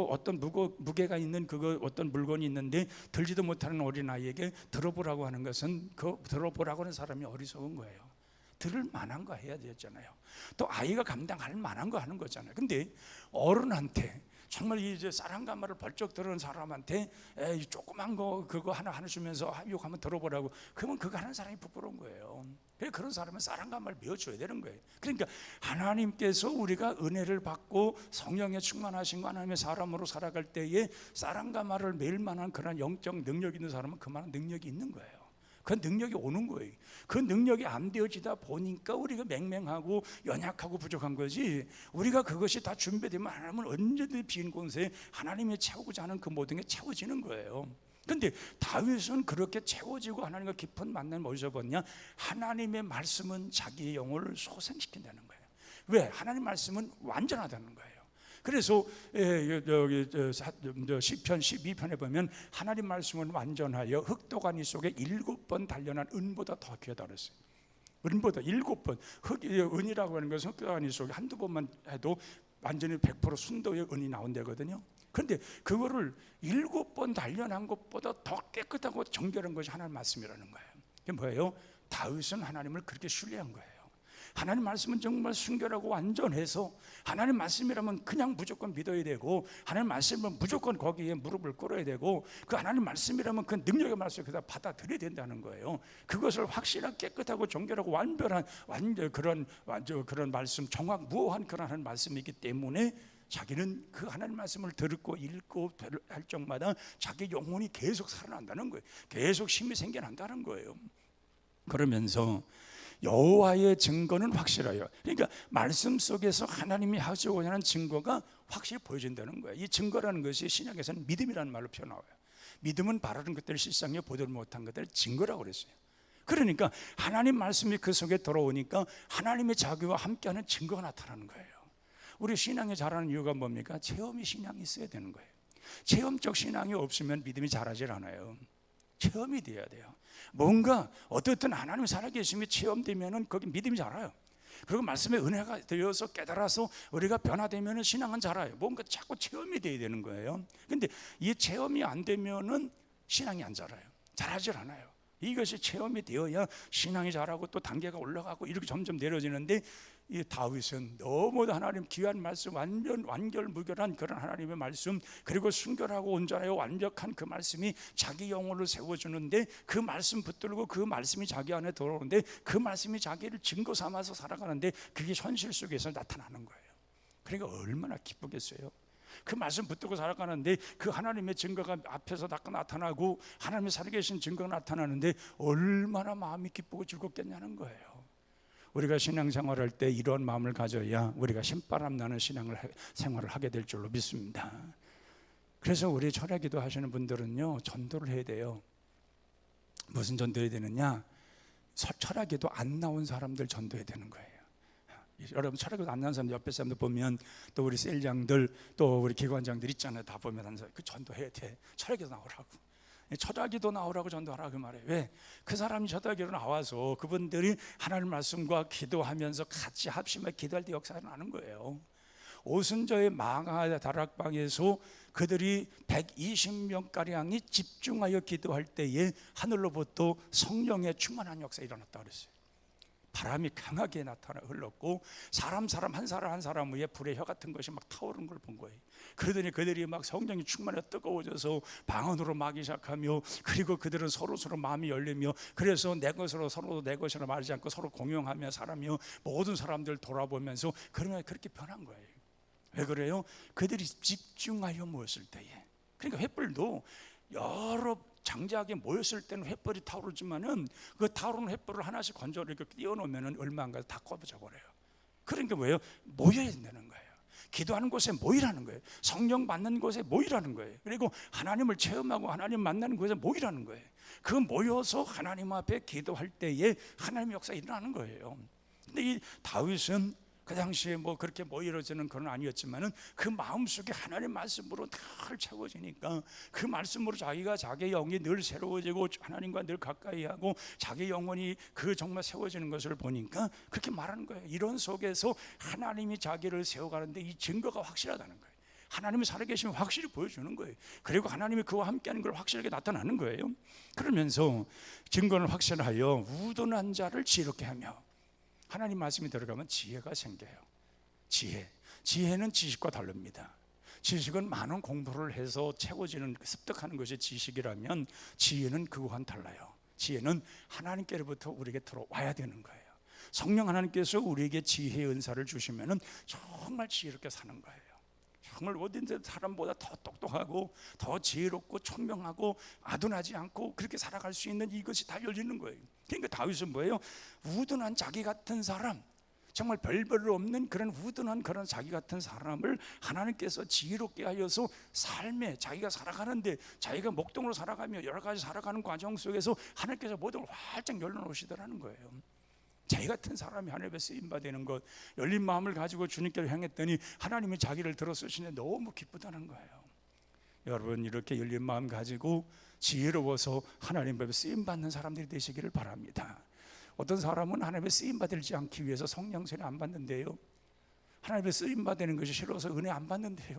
어떤 무게가 있는 어떤 물건이 있는데 들지도 못하는 어린아이에게 들어보라고 하는 것은 그 들어보라고 하는 사람이 어리석은 거예요. 들을 만한 거 해야 되잖아요. 또 아이가 감당할 만한 거 하는 거잖아요. 근데 어른한테 정말 이제 쌀 한 가마를 벌쩍 들은 사람한테 에이, 조그만 거 그거 하나 주면서 이거 한번 들어보라고, 그러면 그거 하는 사람이 부끄러운 거예요. 그런 사람은 쌀 한 가마를 메워줘야 되는 거예요. 그러니까 하나님께서 우리가 은혜를 받고 성령에 충만하신 거 하나님의 사람으로 살아갈 때에 쌀 한 가마를 메울 만한 그런 영적 능력이 있는 사람은 그만한 능력이 있는 거예요. 그 능력이 오는 거예요. 그 능력이 안 되어지다 보니까 우리가 맹맹하고 연약하고 부족한 거지, 우리가 그것이 다 준비되면 하나님은 언제든지 빈 곳에 하나님이 채우고자 하는 그 모든 게 채워지는 거예요. 근데 다윗은 그렇게 채워지고 하나님과 깊은 만남을 어디서 봤냐? 하나님의 말씀은 자기의 영혼을 소생시킨다는 거예요. 왜? 하나님 말씀은 완전하다는 거예요. 그래서 시편 12편에 보면 하나님 말씀은 완전하여 흑도가니 속에 7번 단련한 은보다 더 귀하다 그랬어요. 은보다 7번. 은이라고 하는 것은 흑도가니 속에 한두 번만 해도 완전히 100% 순도의 은이 나온다거든요. 그런데 그거를 7번 단련한 것보다 더 깨끗하고 정결한 것이 하나님 말씀이라는 거예요. 이게 뭐예요? 다윗은 하나님을 그렇게 신뢰한 거예요. 하나님 말씀은 정말 순결하고 완전해서 하나님 말씀이라면 그냥 무조건 믿어야 되고, 하나님 말씀은 무조건 거기에 무릎을 꿇어야 되고, 그 하나님 말씀이라면 그 능력의 말씀을 그다 받아들여야 된다는 거예요. 그것을 확실한 깨끗하고 정결하고 완벽한 그런 말씀, 정확무오한 그런 하나님 말씀이기 때문에 자기는 그 하나님 말씀을 듣고 읽고 할 적마다 자기 영혼이 계속 살아난다는 거예요. 계속 힘이 생겨난다는 거예요. 그러면서 여호와의 증거는 확실해요. 그러니까 말씀 속에서 하나님이 하시고자 하는 증거가 확실히 보여진다는 거예요. 이 증거라는 것이 신약에서는 믿음이라는 말로 표현나와요. 믿음은 바라는 것들을 실상에 보지 못한 것들을 증거라고 그랬어요. 그러니까 하나님 말씀이 그 속에 들어오니까 하나님의 자기와 함께하는 증거가 나타나는 거예요. 우리 신앙이 자라는 이유가 뭡니까? 체험이 신앙이 있어야 되는 거예요. 체험적 신앙이 없으면 믿음이 자라질 않아요. 체험이 돼야 돼요. 뭔가 어떻든 하나님이 살아계심이 체험되면은 거기 믿음이 자라요. 그리고 말씀의 은혜가 되어서 깨달아서 우리가 변화되면은 신앙은 자라요. 뭔가 자꾸 체험이 돼야 되는 거예요. 근데 이 체험이 안 되면은 신앙이 안 자라요. 자라질 않아요. 이것이 체험이 되어야 신앙이 자라고 또 단계가 올라가고 이렇게 점점 내려지는데, 이 다윗은 너무도 하나님 귀한 말씀, 완결무결한 그런 하나님의 말씀, 그리고 순결하고 온전하여 완벽한 그 말씀이 자기 영혼을 세워주는데, 그 말씀 붙들고 그 말씀이 자기 안에 들어오는데, 그 말씀이 자기를 증거 삼아서 살아가는데, 그게 현실 속에서 나타나는 거예요. 그러니까 얼마나 기쁘겠어요. 그 말씀 붙들고 살아가는데 그 하나님의 증거가 앞에서 나타나고 하나님의 살아계신 증거가 나타나는데 얼마나 마음이 기쁘고 즐겁겠냐는 거예요. 우리가 신앙생활할 때 이런 마음을 가져야 우리가 신바람 나는 생활을 하게 될 줄로 믿습니다. 그래서 우리 철야기도 하시는 분들은요, 전도를 해야 돼요. 무슨 전도해야 되느냐? 철야기도 안 나온 사람들 전도해야 되는 거예요. 여러분, 철야기도 안 나온 사람 옆에 사람들 보면, 또 우리 셀장들, 또 우리 기관장들 있잖아요. 다 보면 한 사람 그 전도해야 돼. 철야기도 나오라고. 철야기도 나오라고 전도하라 그 말이에요. 왜? 그 사람이 철야기로 나와서 그분들이 하나님 말씀과 기도하면서 같이 합심해 기도할 때 역사가 나는 거예요. 오순절의 망하 다락방에서 그들이 120명가량이 집중하여 기도할 때에 하늘로부터 성령의 충만한 역사가 일어났다 그랬어요. 바람이 강하게 나타나 흘렀고 한 사람 위에 불의 혀 같은 것이 막 타오르는 걸 본 거예요. 그러더니 그들이 막 성령이 충만해 뜨거워져서 방언으로 막기 시작하며, 그리고 그들은 서로 마음이 열리며, 그래서 내 것으로 서로 내 것이라 말하지 않고 서로 공용하며 살아며 모든 사람들 돌아보면서 그러면 그렇게 변한 거예요. 왜 그래요? 그들이 집중하여 모였을 때에. 그러니까 횃불도 여러 장작에 모였을 때는 횃불이 타오르지만은 그 타오르는 횃불을 하나씩 건져 이렇게 띄워놓으면 얼마 안 가서 다 꺼져 버려요. 그러니까 뭐예요? 모여야 된다는 거예요. 기도하는 곳에 모이라는 거예요. 성령 받는 곳에 모이라는 거예요. 그리고 하나님을 체험하고 하나님 만나는 곳에 모이라는 거예요. 그 모여서 하나님 앞에 기도할 때에 하나님의 역사가 일어나는 거예요. 근데 이 다윗은 그 당시에 뭐 그렇게 모이러지는 건 아니었지만은 그 마음속에 하나님 말씀으로 늘 채워지니까, 그 말씀으로 자기가 자기의 영이 늘 새로워지고 하나님과 늘 가까이 하고 자기 영혼이 그 정말 세워지는 것을 보니까 그렇게 말하는 거예요. 이런 속에서 하나님이 자기를 세워가는데 이 증거가 확실하다는 거예요. 하나님이 살아계시면 확실히 보여주는 거예요. 그리고 하나님이 그와 함께하는 걸 확실하게 나타나는 거예요. 그러면서 증거는 확실하여 우둔한 자를 지혜롭게 하며, 하나님 말씀이 들어가면 지혜가 생겨요. 지혜는 지식과 다릅니다. 지식은 많은 공부를 해서 채워지는, 습득하는 것이 지식이라면, 지혜는 그와는 달라요. 지혜는 하나님께로부터 우리에게 들어와야 되는 거예요. 성령 하나님께서 우리에게 지혜의 은사를 주시면 정말 지혜롭게 사는 거예요. 정말 어딘지 사람보다 더 똑똑하고 더 지혜롭고 총명하고 아둔하지 않고 그렇게 살아갈 수 있는 이것이 다 열리는 거예요. 그러니까 다윗은 뭐예요? 우둔한 자기 같은 사람, 정말 별별 없는 그런 우둔한 그런 자기 같은 사람을 하나님께서 지혜롭게 하여서 삶에 자기가 살아가는데, 자기가 목동으로 살아가며 여러 가지 살아가는 과정 속에서 하나님께서 모든 걸 활짝 열어놓으시더라는 거예요. 자기 같은 사람이 하나님의 쓰임받는 것, 열린 마음을 가지고 주님께로 향했더니 하나님이 자기를 들어쓰시는데 너무 기쁘다는 거예요. 여러분, 이렇게 열린 마음 가지고 지혜로워서 하나님의 쓰임받는 사람들이 되시기를 바랍니다. 어떤 사람은 하나님의 쓰임받지 않기 위해서 성령세례 안 받는데요, 하나님의 쓰임받는 것이 싫어서 은혜 안 받는데요,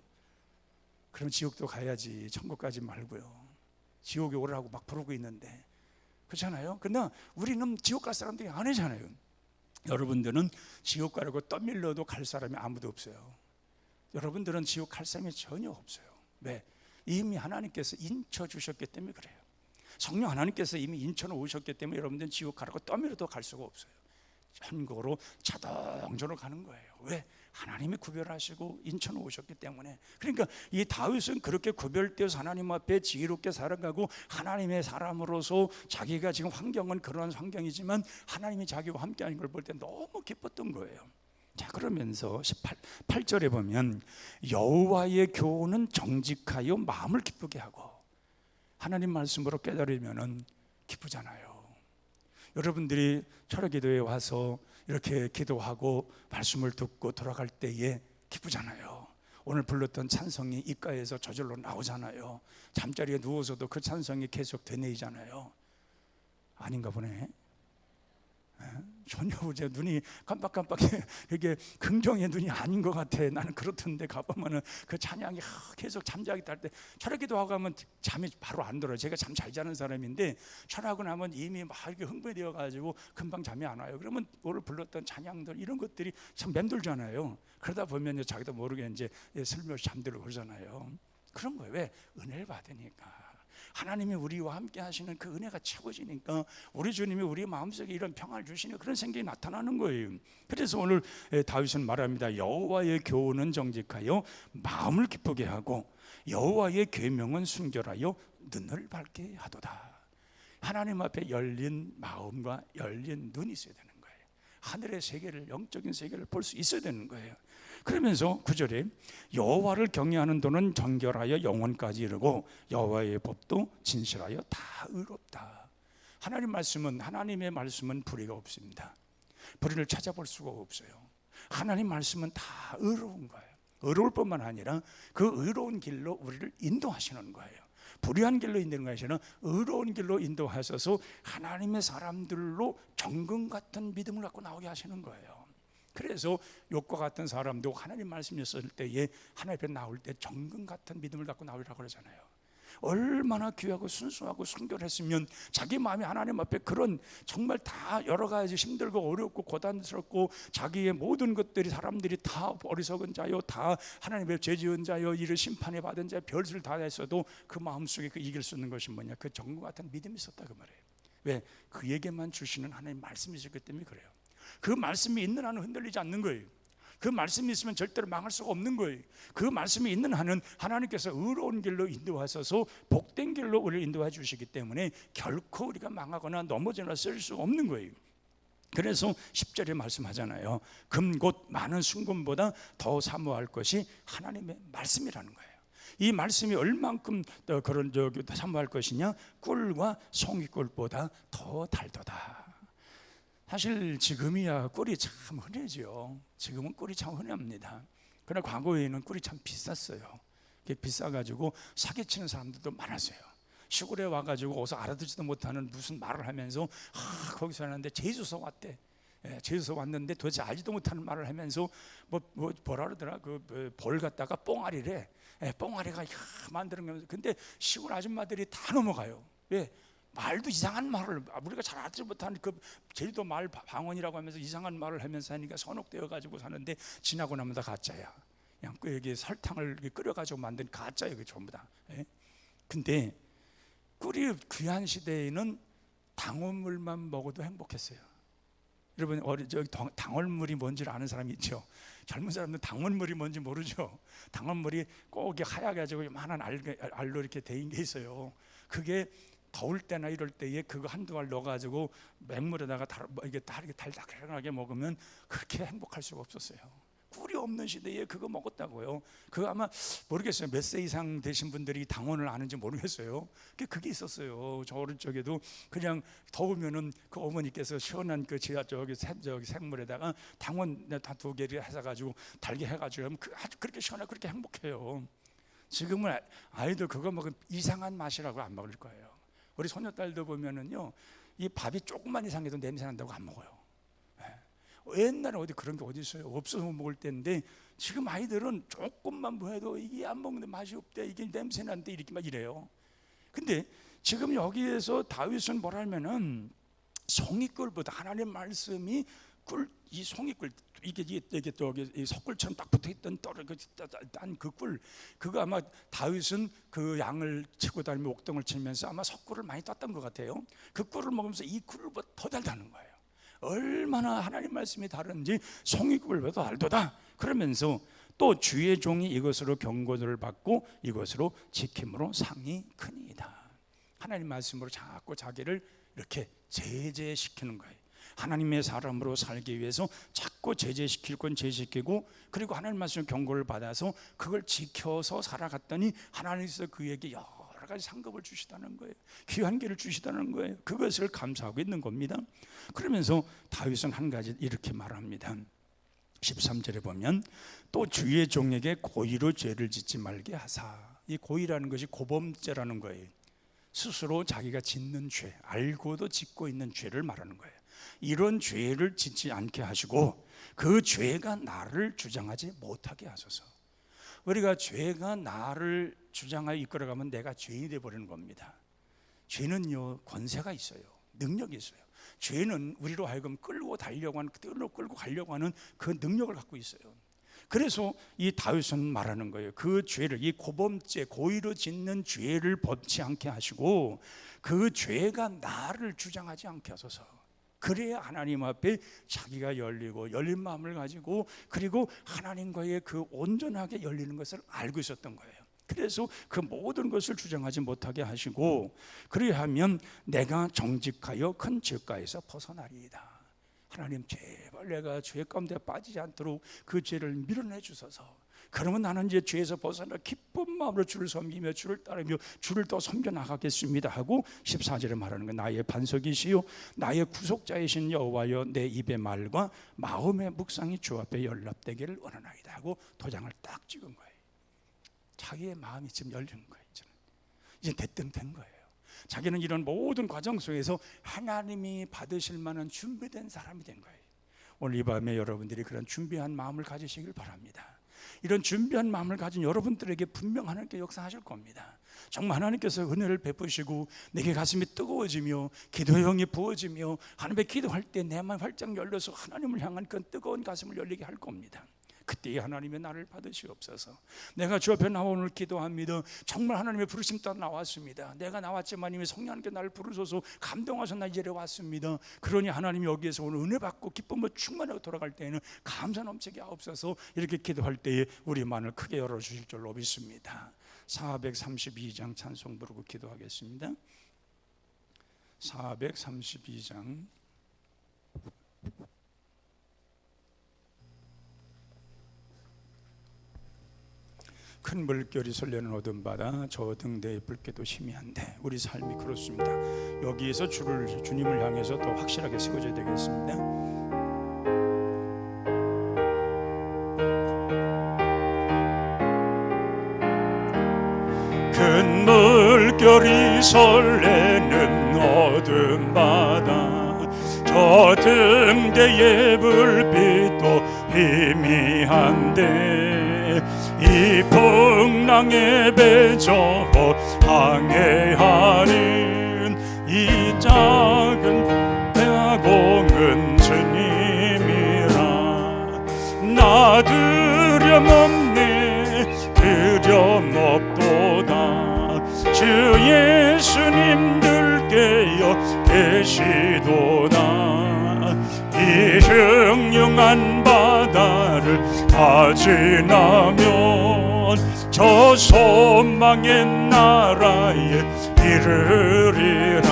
그럼 지옥도 가야지 천국 가지 말고요. 지옥에 오라고 막 부르고 있는데, 그렇잖아요. 그러나 우리는 지옥 갈 사람들이 아니잖아요. 여러분들은 지옥 가려고 떠밀려도 갈 사람이 아무도 없어요. 여러분들은 지옥 갈 사람이 전혀 없어요. 왜? 이미 하나님께서 인쳐 주셨기 때문에 그래요. 성령 하나님께서 이미 인쳐 놓으셨기 때문에 여러분들은 지옥 가려고 떠밀려도 갈 수가 없어요. 천국으로 자동적으로 가는 거예요. 왜? 하나님이 구별하시고 인쳐 놓으셨기 때문에. 그러니까 이 다윗은 그렇게 구별되어서 하나님 앞에 지혜롭게 살아가고, 하나님의 사람으로서 자기가 지금 환경은 그러한 환경이지만 하나님이 자기와 함께하는 걸 볼 때 너무 기뻤던 거예요. 자, 그러면서 8절에 보면 여호와의 교훈은 정직하여 마음을 기쁘게 하고, 하나님 말씀으로 깨달으면 기쁘잖아요. 여러분들이 철야기도에 와서 이렇게 기도하고 말씀을 듣고 돌아갈 때에 기쁘잖아요. 오늘 불렀던 찬성이 입가에서 저절로 나오잖아요. 잠자리에 누워서도 그 찬성이 계속 되뇌이잖아요. 아닌가 보네. 전혀 이제 눈이 깜빡깜빡해. 이게 긍정의 눈이 아닌 것 같아. 나는 그렇던데 가보면은 그 찬양이 계속 잠자기 딸 때 철야기도 하고 하면 잠이 바로 안 들어요. 제가 잠 잘 자는 사람인데 철하고 나면 이미 막 이렇게 흥분되어 가지고 금방 잠이 안 와요. 그러면 오늘 불렀던 찬양들 이런 것들이 참 맴돌잖아요. 그러다 보면 자기도 모르게 이제 슬며시 잠들고 그러잖아요. 그런 거예요. 왜? 은혜를 받으니까. 하나님이 우리와 함께 하시는 그 은혜가 채워지니까 우리 주님이 우리 마음속에 이런 평안을 주시는 그런 생각이 나타나는 거예요. 그래서 오늘 다윗은 말합니다. 여호와의 교훈은 정직하여 마음을 기쁘게 하고 여호와의 계명은 순결하여 눈을 밝게 하도다. 하나님 앞에 열린 마음과 열린 눈이 있어야 되는 거예요. 하늘의 세계를, 영적인 세계를 볼 수 있어야 되는 거예요. 그러면서 9절에 여호와를 경외하는 도는 정결하여 영원까지 이르고 여호와의 법도 진실하여 다 의롭다. 하나님 말씀은, 하나님의 말씀은 불의가 없습니다. 불의를 찾아볼 수가 없어요. 하나님 말씀은 다 의로운 거예요. 의로울 뿐만 아니라 그 의로운 길로 우리를 인도하시는 거예요. 불의한 길로 인도하는 것이 아니라 의로운 길로 인도하셔서 하나님의 사람들로 정금 같은 믿음을 갖고 나오게 하시는 거예요. 그래서 욥과 같은 사람도 하나님 말씀이었을 때에 하나님 앞에 나올 때 정금 같은 믿음을 갖고 나오리라고 그러잖아요. 얼마나 귀하고 순수하고 순결했으면 자기 마음이 하나님 앞에 그런 정말 다 여러 가지 힘들고 어렵고 고단스럽고 자기의 모든 것들이 사람들이 다 어리석은 자요, 다 하나님의 죄 지은 자요, 이를 심판에 받은 자요, 별을 다 했어도 그 마음속에 그 이길 수 있는 것이 뭐냐, 그 정금 같은 믿음이 있었다 그 말이에요. 왜? 그에게만 주시는 하나님 말씀이 있었기 때문에 그래요. 그 말씀이 있는 한은 흔들리지 않는 거예요. 그 말씀이 있으면 절대로 망할 수가 없는 거예요. 그 말씀이 있는 한은 하나님께서 의로운 길로 인도하셔서 복된 길로 우리를 인도해 주시기 때문에 결코 우리가 망하거나 넘어지거나 쓸 수가 없는 거예요. 그래서 10절에 말씀하잖아요. 금 곧 많은 순금보다 더 사모할 것이 하나님의 말씀이라는 거예요. 이 말씀이 얼만큼 그런 사모할 것이냐, 꿀과 송이꿀보다 더 달도다. 사실 지금이야 꿀이 참 흔해지요. 지금은 꿀이 참 흔합니다. 그러나 과거에는 꿀이 참 비쌌어요. 비싸가지고 사기치는 사람들도 많았어요. 시골에 와가지고 어서 알아듣지도 못하는 무슨 말을 하면서 거기서 하는데 제주서 왔대. 제주서 왔는데 도대체 알지도 못하는 말을 하면서 뭐라 그러더라, 볼 갖다가 뽕아리래. 뽕아리가 만드는 거면서. 근데 시골 아줌마들이 다 넘어가요. 왜? 말도 이상한 말을, 우리가 잘 알지 못하는 그 제주도 말 방언이라고 하면서 이상한 말을 하면서 하니까 선옥되어 가지고 사는데 지나고 나면 다 가짜야. 그냥 여기 설탕을 끓여가지고 만든 가짜예요, 그 전부 다. 근데 꿀이 귀한 시대에는 당원물만 먹어도 행복했어요. 여러분, 저기 당원물이 뭔지를 아는 사람이 있죠? 젊은 사람들은 당원물이 뭔지 모르죠? 당원물이 꼭 하얗게 가지고 요만한 알로 이렇게 데인 게 있어요. 그게 더울 때나 이럴 때에 그거 한두 알 넣어가지고 맹물에다가 이게 달달하게 먹으면 그렇게 행복할 수가 없었어요. 꿀이 없는 시대에 그거 먹었다고요. 그거 아마 모르겠어요. 몇 세 이상 되신 분들이 당원을 아는지 모르겠어요. 그게 있었어요. 저 오른쪽에도 그냥 더우면은 그 어머니께서 시원한 그 저기 생물에다가 당원 다 2개를 해서 달게 해가지고 하면 아주 그렇게 시원하고 그렇게 행복해요. 지금은 아이들 그거 먹으면 이상한 맛이라고 안 먹을 거예요. 우리 소녀딸도 보면은요, 이 밥이 조금만 이상해도 냄새 난다고 안 먹어요. 옛날에 어디 그런 게 어디 있어요? 없어서 못 먹을 때인데 지금 아이들은 조금만 뭐 해도 이게 안 먹는데 맛이 없대, 이게 냄새 난대, 이렇게 막 이래요. 근데 지금 여기에서 다윗은 뭐라 하면은 송이꿀보다 하나님 말씀이 이 송이꿀, 이게 이 석굴처럼 딱 붙어있던 그 꿀, 그거 아마 다윗은 그 양을 치고 다니며 옥동을 치면서 아마 석굴을 많이 땄던 것 같아요. 그 꿀을 먹으면서 이 꿀보다 더 달다는 거예요. 얼마나 하나님 말씀이 다른지 송이꿀보다 달도다. 그러면서 또 주의 종이 이것으로 경고를 받고 이것으로 지킴으로 상이 크니이다. 하나님 말씀으로 자꾸 자기를 이렇게 제재시키는 거예요. 하나님의 사람으로 살기 위해서 자꾸 제재시킬 건 제재시키고, 그리고 하나님 말씀 경고를 받아서 그걸 지켜서 살아갔더니 하나님께서 그에게 여러 가지 상급을 주시다는 거예요. 귀한 길을 주시다는 거예요. 그것을 감사하고 있는 겁니다. 그러면서 다윗은 한 가지 이렇게 말합니다. 13절에 보면 또 주의 종에게 고의로 죄를 짓지 말게 하사. 이 고의라는 것이 고범죄라는 거예요. 스스로 자기가 짓는 죄, 알고도 짓고 있는 죄를 말하는 거예요. 이런 죄를 짓지 않게 하시고 그 죄가 나를 주장하지 못하게 하소서. 우리가 죄가 나를 주장하여 이끌어가면 내가 죄인이 되어버리는 겁니다. 죄는요, 권세가 있어요. 능력이 있어요. 죄는 우리로 하여금 끌고 가려고 하는 그 능력을 갖고 있어요. 그래서 이 다윗은 말하는 거예요. 그 죄를, 이 고범죄, 고의로 짓는 죄를 범치 않게 하시고 그 죄가 나를 주장하지 않게 하소서. 그래야 하나님 앞에 자기가 열린 마음을 가지고, 그리고 하나님과의 그 온전하게 열리는 것을 알고 있었던 거예요. 그래서 그 모든 것을 주장하지 못하게 하시고, 그리하면 내가 정직하여 큰 죄가에서 벗어나리이다. 하나님 제발 내가 죄 가운데 빠지지 않도록 그 죄를 밀어내 주소서. 그러면 나는 이제 죄에서 벗어나 기쁜 마음으로 주를 섬기며 주를 따르며 주를 더 섬겨 나가겠습니다 하고 14절에 말하는 건 나의 반석이시요 나의 구속자이신 여호와여 내 입의 말과 마음의 묵상이 주 앞에 연락되기를 원하나이다 하고 도장을 딱 찍은 거예요. 자기의 마음이 지금 열린 거예요. 이제 대뜸 된 거예요. 자기는 이런 모든 과정 속에서 하나님이 받으실 만한 준비된 사람이 된 거예요. 오늘 이 밤에 여러분들이 그런 준비한 마음을 가지시길 바랍니다. 이런 준비한 마음을 가진 여러분들에게 분명 하나님께 역사하실 겁니다. 정말 하나님께서 은혜를 베푸시고 내게 가슴이 뜨거워지며 기도의 영이 부어지며 하나님의 기도할 때 내 마음 활짝 열려서 하나님을 향한 그 뜨거운 가슴을 열리게 할 겁니다. 그때 하나님의 나를 받으시옵소서. 내가 주 앞에 나와 오늘 기도합니다. 정말 하나님의 부르심 따라 나왔습니다. 내가 나왔지만 이미 성령님께 나를 부르셔서 감동하셔서 나 이 자리에 왔습니다. 그러니 하나님이 여기에서 오늘 은혜 받고 기쁨을 충만하고 돌아갈 때에는 감사 넘치게 하옵소서. 이렇게 기도할 때에 우리 마음을 크게 열어주실 줄로 믿습니다. 432장 찬송 부르고 기도하겠습니다. 432장 큰 물결이 설레는 어둠 바다 저 등대의 불길도 희미한데 우리 삶이 그렇습니다. 여기에서 주님을 향해서 더 확실하게 세워져야 되겠습니다. 큰 물결이 설레는 어둠 바다 저 등대의 불빛도 희미한데 이 풍랑에 배저 항해하는 이 작은 배아공은 주님이라 나 두려움없네 두려움없도다 주 예수님들께여 계시도다 이 흉흉한 바다를 다 지나면 저 소망의 나라에 이르리라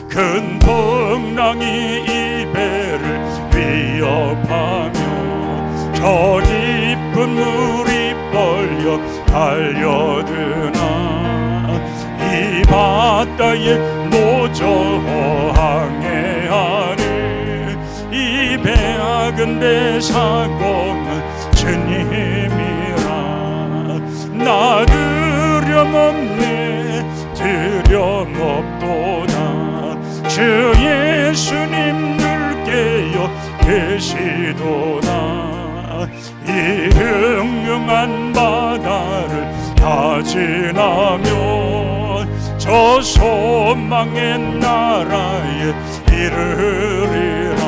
큰 풍랑이 이 배를 위협하며 저 깊은 물이 벌려 달려드나 이 바다에 노저 항해하는 이 배악은 배사공은 주님이라 나 두려움없네 두려움없도다 주 예수님들께여 계시도다 이 흉흉한 바다를 다 지나면 저 소망의 나라에 이르리라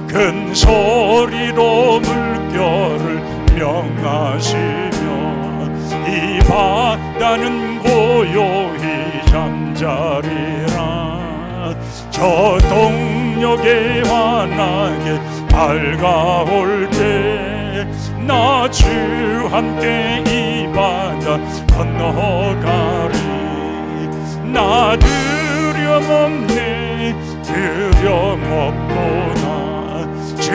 큰 소리로 물결을 명하시며 이 바다는 고요히 잠자리라 저 동력에 환하게 밝아올 때 나 주 함께 이 바다 건너가리 나 두려움없네 두려움없도다 주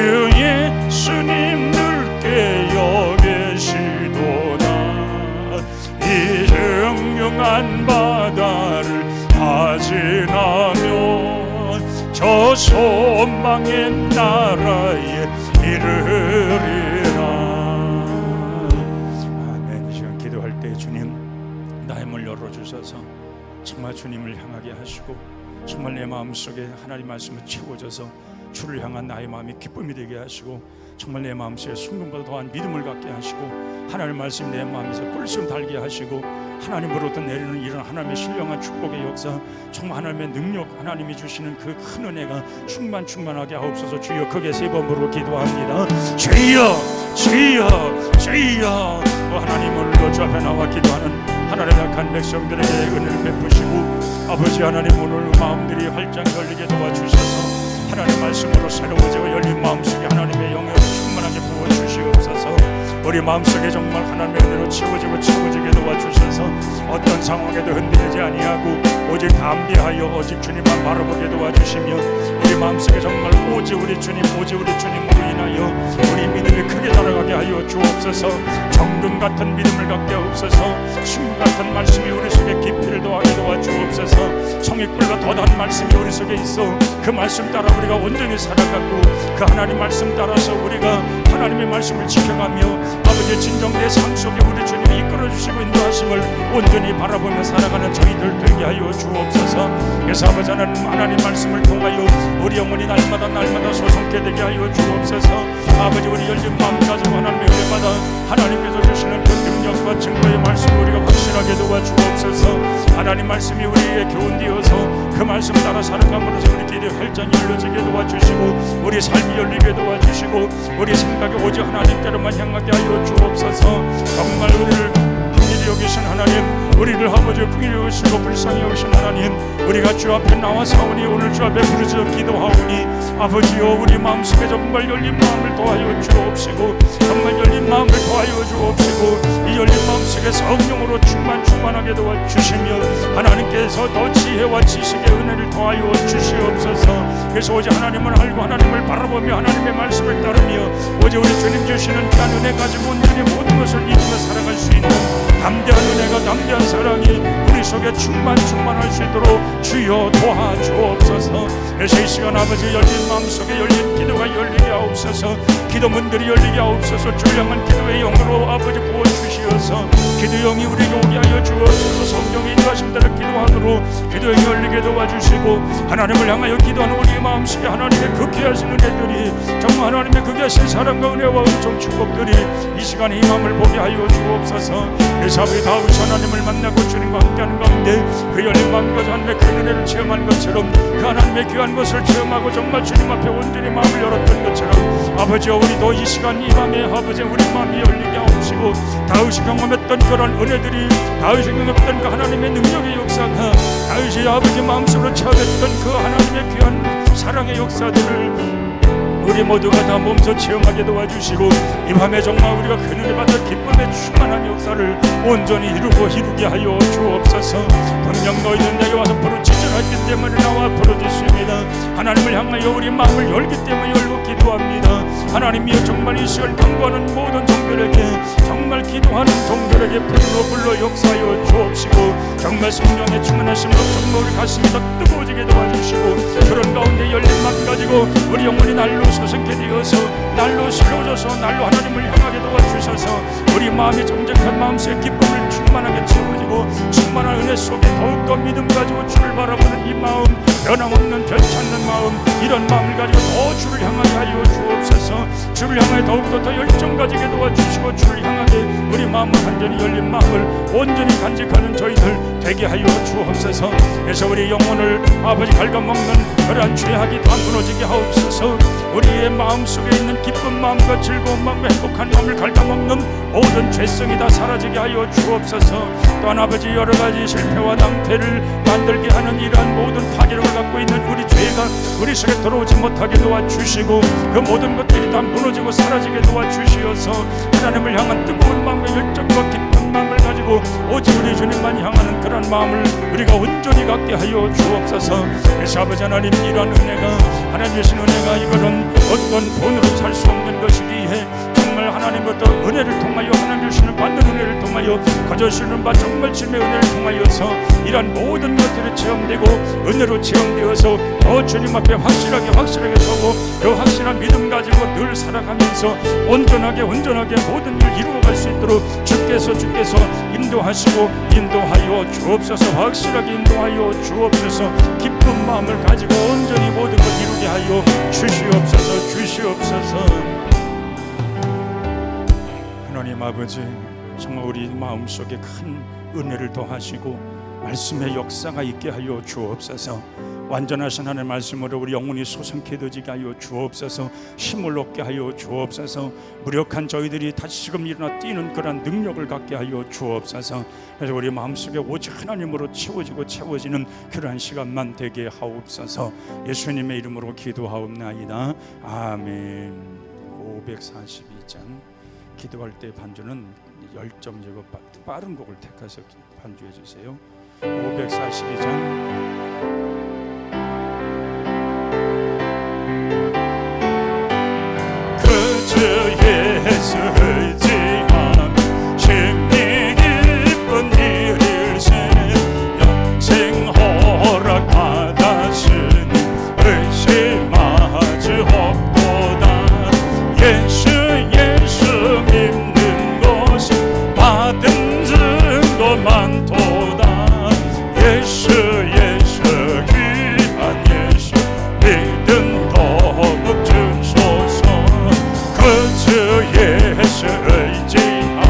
예수님들께여 계시도다 이 흉흉한 바다를 다 지나면 저 소망의 나라에 이르리라. 아멘. 이 시간 기도할 때 주님 나의 문을 열어주셔서 정말 주님을 향하게 하시고 정말 내 마음속에 하나님 말씀을 채워져서 주를 향한 나의 마음이 기쁨이 되게 하시고 정말 내 마음속에 순간보다 더한 믿음을 갖게 하시고 하나님 말씀 내 마음에서 꿀씀 달게 하시고 하나님으로부터 내리는 이런 하나님의 신령한 축복의 역사 정말 하나님의 능력 하나님이 주시는 그 큰 은혜가 충만하게 하옵소서. 주여 크게 세 번 부르고 기도합니다. 주여 주여 주여. 또 하나님을 주 앞에 나와 기도하는 하나님의 약한 백성들에게 은혜를 베푸시고 아버지 하나님 오늘 마음들이 활짝 열리게 도와주셔서 하나님 말씀으로 새로워지고 열린 마음속에 하나님의 영역을 충만하게 부어주시옵소서. 우리 마음속에 정말 하나님의 은혜로 채워지고 채워지게 도와주셔서 어떤 상황에도 흔들리지 아니하고 오직 담대하여 오직 주님만 바라보게 도와주시며 우리 마음속에 정말 오직 우리 주님으로 인하여 우리 믿음이 크게 자라가게 하여 주옵소서. 정금 같은 믿음을 갖게 하옵소서. 심 같은 말씀이 우리 속에 깊이를 더하게 도와주옵소서. 성익불과 더한 말씀이 우리 속에 있어 그 말씀 따라 우리가 온전히 살아가고 그 하나님 말씀 따라서 우리가 하나님의 말씀을 지켜가며 아버지의 진정된 삶 속에 우리 주님이 이끌어주시고 인도하심을 온전히 바라보며 살아가는 저희들 되게 하여 주옵소서. 그래서 아버지 하나님 말씀을 통하여 우리 영혼이 날마다 소성케 되게 하여 주옵소서. 아버지 우리 열린 마음 가지고 하나님의 은혜마다 하나님께서 주시는 그 능력과 증거의 말씀을 우리가 확실하게 도와주옵소서. 하나님 말씀이 우리에게 교훈되어서 그 말씀 따라 살아감으로써 우리 길이 활짝 열려지게 도와주시고 우리 삶이 열리게 도와주시고 우리 생각이 오직 하나님께로만 향하게 하여 주옵소서. 정말 우리를 긍휼히 여기신 하나님, 우리를 아버지 긍휼히 여기시고 불쌍히 여기신 하나님, 우리가 주 앞에 나와사오니 오늘 주 앞에 부르짖어 기도하오니 아버지여 우리 마음속에 정말 열린 마음을 더하여 주옵시고 정말 열린 마음을 더하여 주옵시고 이 열린 마음속에 성령으로 충만하게 도와주시며 하나님께서 더 지혜와 지식의 은혜를 더하여 주시옵소서. 그래서 오직 하나님을 알고 하나님을 바라보며 하나님의 말씀을 따르며 오직 우리 주님 주시는 귀한 은혜 가지고 온전히 모든 것을 이기며 살아갈 수 있는 담대한 은혜가 담대한 사랑이 우리 속에 충만할 수 있도록 주여 도와주옵소서. 그래서 이 시간 아버지 열린 마음속에 열린 기도가 열리게 하옵소서. 기도문들이 열리게 하옵소서. 주를 향한 기도의 영으로 아버지 부어주시어서 기도의 영이 우리에게 오게 하여 주옵소서. 성령의 인도하심 따라 기도하도록 기도의 영이 열리게 도와주시고 하나님을 향하여 기도하는 우리의 마음속에 하나님의 극기하신 은혜들이 정말 하나님의 극기하신 사랑과 은혜와 은총 축복들이 이 시간에 이 마음을 보게 하여 주옵소서. 그래서 아버지 다윗이 하나님을 만나고 주님과 함께하는 가운데 그 열린 마음과 하나님의 그 은혜를 체험한 것처럼 그 하나님의 귀한 것을 체험하고 정말 주님 앞에 온전히 마음을 열었던 것처럼 아버지여 우리도 이 시간 이 밤에 아버지 우리 마음이 열리게 하옵시고 다윗이 경험했던 그런 은혜들이 다윗이 경험했던 그 하나님의 능력의 역사가 다윗이 아버지 마음속으로 체험했던 그 하나님의 귀한 사랑의 역사들을 우리 모두가 다 몸소 체험하게 도와주시고 이 밤에 정말 우리가 그 은혜 받아 기쁨의 충만한 역사를 온전히 이루게 하여 주옵소서. 분명 너희는 내게 와서 부르짖으라 때문에 나와 부르짖습니다. 하나님을 향하여 우리 마음을 열기 때문에 열고 기도합니다. 하나님이여 정말 이 시간 간구하는 모든 종들에게 정말 기도하는 종들에게 불러 역사하여 주옵시고 정말 성령의 충만하심으로 정말 우리 가슴이 더 뜨거워지게 도와주시고 그런 가운데 열린 마음 가지고 우리 영혼이 날로 소생케 되어서 날로 새로워져서 날로 하나님을 향하게 도와주셔서 우리 마음이 정직한 마음속에 기쁨을 충만하게 채워지고 충만한 은혜 속에 더욱더 믿음 가지고 주를 바라보는 이 마음 변함없는 별찾는 마음 이런 마음을 가지고 더 주를 향하게 하여 주옵소서. 주를 향하여 더욱더 더 열정 가지게 도와주시고 주를 향하게 우리 마음을 완전히 열린 마음을 온전히 간직하는 저희들 되게 하여 주옵소서. 그래서 우리 영혼을 아버지 갉아먹는 그러한 죄악이 다 무너지게 하옵소서. 우리의 마음속에 있는 기쁜 마음과 즐거운 마음과 행복한 마음을 갉아먹는 모든 죄성이 다 사라지게 하여 주옵소서. 또한 아버지 여러가지 실패와 낭패를 만들게 하는 이러한 모든 파괴력을 갖고 있는 우리 죄가 우리 속에 들어오지 못하게 도와주시고 그 모든 것들이 다 무너지고 사라지게 도와주시어서 하나님을 향한 뜨거운 마음과 열정과 기쁜 마음을 가지고 오직 우리 주님만 향하는 그런 마음을 우리가 온전히 갖게 하여 주옵소서. 그래서 아버지 하나님 이러한 은혜가 하나님 주신 은혜가 이거는 어떤 돈으로 살 수 없는 것이기에 정말 하나님부터 은혜를 통하여 하나님 주시는 받는 은혜를 통하여 거저주시는 바 정말 주님의 은혜를 통하여서 이러한 모든 것들이 체험되고 은혜로 체험되어서 더 주님 앞에 확실하게 서고 그 확실한 믿음 가지고 늘 살아가면서 온전하게 모든 일 이루어갈 수 있도록 주께서 인도하시고 인도하여 주옵소서. 확실하게 인도하여 주옵소서. 기쁜 마음을 가지고 온전히 모든 것 이루게 하여 주시옵소서. 하나님 아버지 정말 우리 마음속에 큰 은혜를 더하시고 말씀의 역사가 있게 하여 주옵소서. 완전하신 하나님의 말씀으로 우리 영혼이 소생케 되지게 하여 주옵소서. 힘을 얻게 하여 주옵소서. 무력한 저희들이 다시금 일어나 뛰는 그런 능력을 갖게 하여 주옵소서. 그래서 우리 마음속에 오직 하나님으로 채워지는 그러한 시간만 되게 하옵소서. 예수님의 이름으로 기도하옵나이다. 아멘. 542장 기도할 때 반주는 열정적이고 빠른 곡을 택해서 반주해 주세요. 542장 예수 의지함 심히 기쁜 일일세 영생 허락받았으니 의심하지 없도다. 예수 믿는 것은 받은 증거 많도다. 예수 귀한 예수 믿음 더욱 주소서. 그 예수 의지함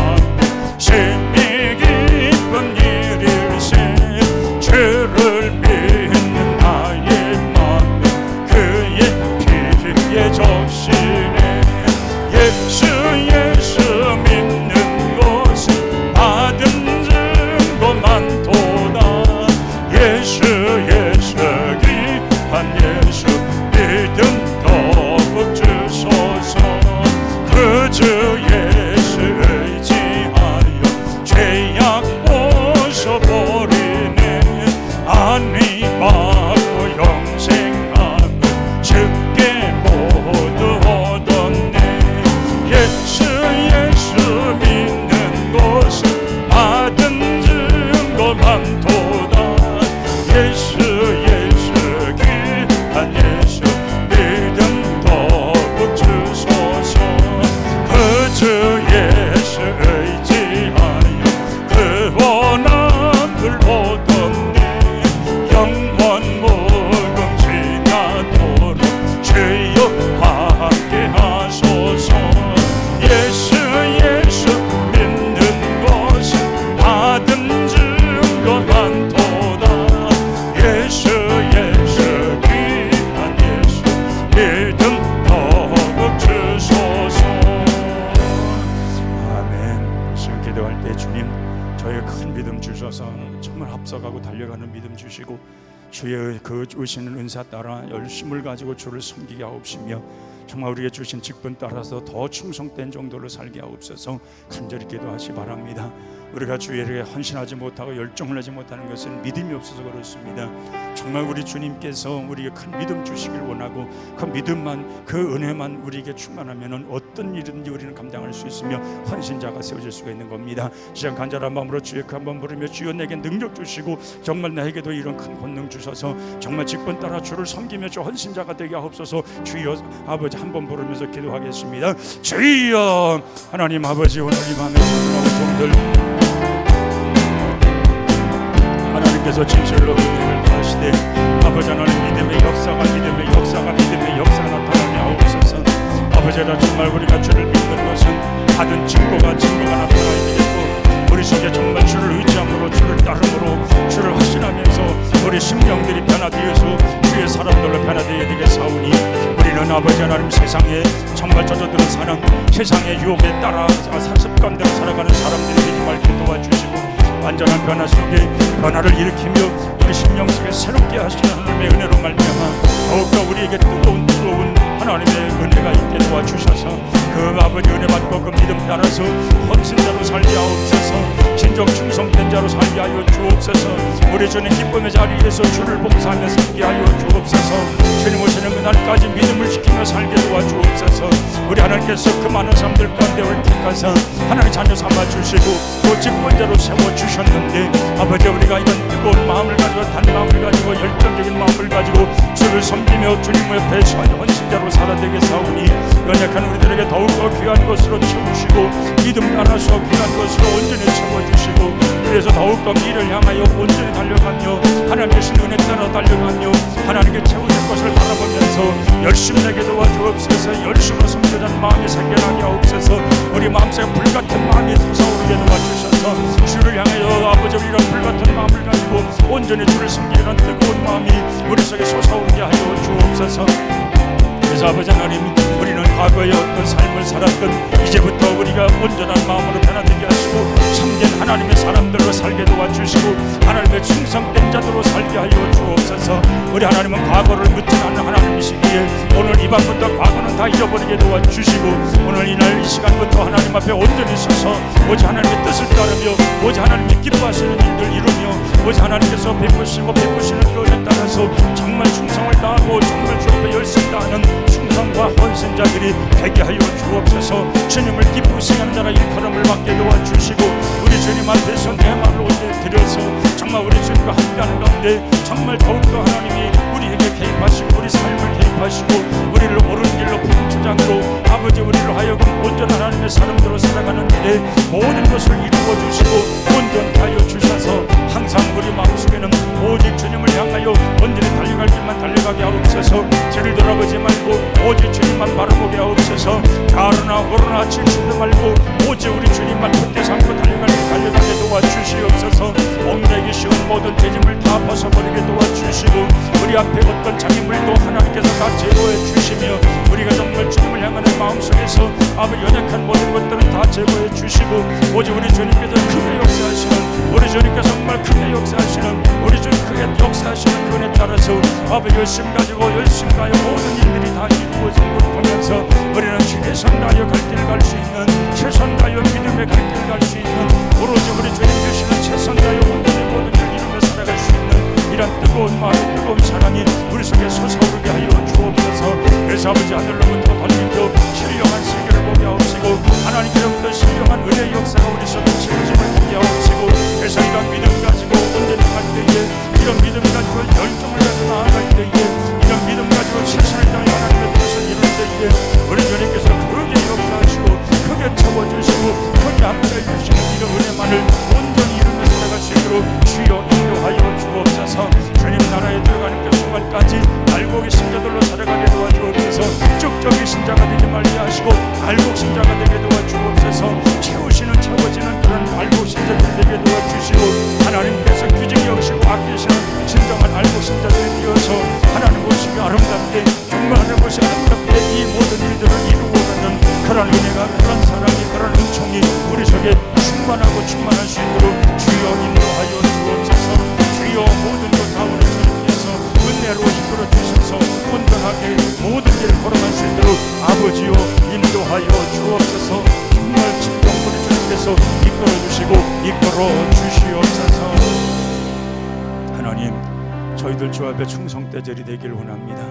심히 기쁜 일일세 주를 믿는 나의 마음 그의 피에 적시네. 예수 믿는 것은 받은 증거 많도다. 예수 귀한 예수 믿음 더욱 주소서. 그 주 예수 의지하여 죄악 벗어버리네. 안위 받고 영생하며 주께 모두 얻었네. 예수 믿는 것은 받은 증거 많도다. 예수 귀한 예수 믿음 더욱 주소서. 주 예수 의지하여 그 원함을 얻었네. 영원 무궁지나도록 주여 함께 하소서. 예수 믿는 것은 받은 증거 많도다. 예수 귀한 예수 믿음 더욱 주소서. 기도할 때 주님 저의 큰 믿음 주셔서 정말 앞서가고 달려가는 믿음 주시고 주의 그 주시는 은사 따라 열심을 가지고 주를 섬기게 하옵시며 정말 우리에게 주신 직분 따라서 더 충성된 정도로 살게 하옵소서. 간절히 기도하시 바랍니다. 우리가 주에게 헌신하지 못하고 열정을 하지 못하는 것은 믿음이 없어서 그렇습니다. 정말 우리 주님께서 우리에게 큰 믿음 주시길 원하고 그 믿음만 그 은혜만 우리에게 충만하면 어떤 일든지 우리는 감당할 수 있으며 헌신자가 세워질 수가 있는 겁니다. 시작 간절한 마음으로 주의 그 한번 부르며 주여 내게 능력 주시고 정말 나에게도 이런 큰 권능 주셔서 정말 직분 따라 주를 섬기며 주 헌신자가 되게 하옵소서. 주여 아버지 한번 부르면서 기도하겠습니다. 주여 하나님 아버지 오늘 이 밤에 소중하고 종들 하나님께서 진실로 은혜를 다하시되 아버지 하나님 믿음의 역사가 나타나게 하옵소서. 아버지 나 정말 우리가 주를 믿는 것은 받은 증거가 나타나야 되겠고 우리 속에 정말 주를 의지함으로 주를 따름으로 주를 확신하면서 우리 심령들이 변화되어서 주의 사람들로 변화되어야 되겠사오니 우리는 아버지 하나님 세상에 정말 젖어드는 사람 세상의 유혹에 따라 습관대로 살아가는 사람들이 되지 말게 도와주시고 완전한 변화 속에 변화를 일으키며 우리 심령 속에 새롭게 하시는 하나님의 은혜로 말미암아 더욱더 우리에게 뜨거운 하나님의 은혜가 있게 도와주셔서 그 아버지 은혜 받고 그 믿음 따라서 헌신자로 살게 하옵소서. 진정 충성된 자로 살게 하여 주옵소서. 우리 주님 기쁨의 자리에서 주를 봉사하며 살게 하여 주옵소서. 주님 오시는 그날까지 믿음을 지키며 살게 도와주옵소서. 우리 하나님께서 그 많은 사람들 가운데 우리를 택하사 하나님의 자녀 삼아주시고 또 직분자로 세워주셨는데 아버지 우리가 이런 뜨거운 마음을 가지고 단마음을 가지고 열정적인 마음을 가지고 주를 섬기며 주님 옆에 헌신자로 살아되게 사오니 연약한 우리들에게 더욱더 귀한 것으로 채우시고 믿음 따라서 귀한 것으로 온전히 채워주시고 그래서 더욱더 미래를 향하여 온전히 달려가며 하나님 주신 은혜 따라 달려가며 하나님께 채우실 것을 바라보면서 열심하게 도와주옵소서. 열심으로 섬기는 마음이 생겨나게 하옵소서. 우리 마음속에 불같은 마음이 솟아오르게 도와주셔서 주를 향하여 아버지 이런 불같은 마음을 가지고 온전히 주를 섬기는 뜨거운 마음이 우리 속에 솟아오르게 하여 주옵소서. 그래서 아버지 하나님 우리는 과거에 어떤 삶을 살았던 이제부터 우리가 온전한 마음으로 변화되게 하시고 참된 하나님의 사람들로 살게 도와주시고 하나님의 충성된 자들로 살게 하여 주옵소서. 우리 하나님은 과거를 묻지 않는 하나님 시기에 오늘 이 밤부터 과거는 다 잊어버리게 도와주시고 오늘 이날 이 시간부터 하나님 앞에 온전히 서서 오직 하나님의 뜻을 따르며 오직 하나님이 기뻐하시는 일들 이루며 오직 하나님께서 베푸시고 베푸시는 교훈에 따라서 정말 충성을 다하고 정말 주 앞에 열심히 다하는 충성과 헌신자들이 되게 하여 주옵소서. 주님을 기쁘시게 하는 자라 일컬음을 받게 도와주시고 우리 주님 앞에서 내 말을 올려드려서 정말 우리 주님과 함께하는 가운데 정말 더욱더 하나님이 우리에게 개입하시고 우리 삶을 개입하시고 우리를 옳은 길로 풍주장으로 아버지 우리를 하여금 온전한 하나님의 사람들로 살아가는 일에 모든 것을 이루어 주시고 온전히 하여 주셔서 항상 우리 마음속에는 오직 주님을 향하여 온전히 달려갈 길만 달려가게 하옵소서. 뒤를 돌아보지 말고 오직 주님만 바라보게 하옵소서. 좌로나 우로나 치치도 말고 오직 우리 주님만 붙게 삼고 달려갈 길 달려가게 도와주시옵소서. 얽매기 쉬운 모든 죄짐을 다 벗어버리게 도와주시고 우리 앞에 어떤 장애물도 하나님께서 다 제거해 주시며 우리가 정말 주님을 향하는 마음속에서 아버지 연약한 모든 것들은 다 제거해 주시고 오직 우리 주님께서 크게 역사하시는 우리 주님께서 정말 크게 역사하시는 우리 주님 크게 역사하시는 그분에 따라서 아버지 열심 가지고 열심 가요 모든 일들이 다 이루어진 걸 보면서 우리는 최선 다하여 갈 길 갈 수 있는 최선 다하여 믿음의 갈 길 갈 수 있는 오로지 우리 주님 되시는 최선 다하여 온전히 모든 걸 이루며 살아갈 수 있는 이런 뜨거운 마음 뜨거운 사랑이 우리 속에 솟아오르게 하여 주옵소서. 그래서 아버지 하늘로부터 던지며 신령한 세계를 보게 하옵시고 하나님께로부터 신령한 은혜의 역사가 우리 속에 채워짐을 보게 하옵시고 그래서 이런 믿음 가지고 온전히 갈 때에 이런 믿음 가지고 열정을 가지고 나아갈 때에 이런 믿음 가지고 실천을 당해 하나님의 뜻을 이룰 때에 우리 주님께서 크게 역사하시고 크게 채워주시고 크게 함께해 주시는 이런 은혜만을 온전히 이루며 살아갈 수 있도록 주여 인도하여 주옵소서. 주님 나라에 들어가는 그 순간까지 알고 계신 자들로 살아가게 도와주옵소서. 쭉적이 신자가 되지 말게 하시고 알고 신자가 되게 도와주옵소서. 채우시는 채워지는 그런 알고 신자들 되게 도와주시고 하나님께서 규정이 없이고 아끼시는 진정한 알고 신자들이 되어서 하나님 보시기 아름답게 정말 하나님 보시기 아름답게 이 모든 일들을 이루어가는 그런 은혜가 그런 사랑이 그런 은총이 우리 속에 충만할 수 있도록 주여 인도하여 주옵소서. 주여 모든 것 다 우리 주님께서 은혜로 이끌어 주셔서 온전하게 모든 길을 걸어갈 수 있도록 아버지여 인도하여 주옵소서. 정말 진정 우리 주님께서 이끌어 주시고 이끌어 주시옵소서. 하나님 저희들 주 앞에 충성대절이 되길 원합니다.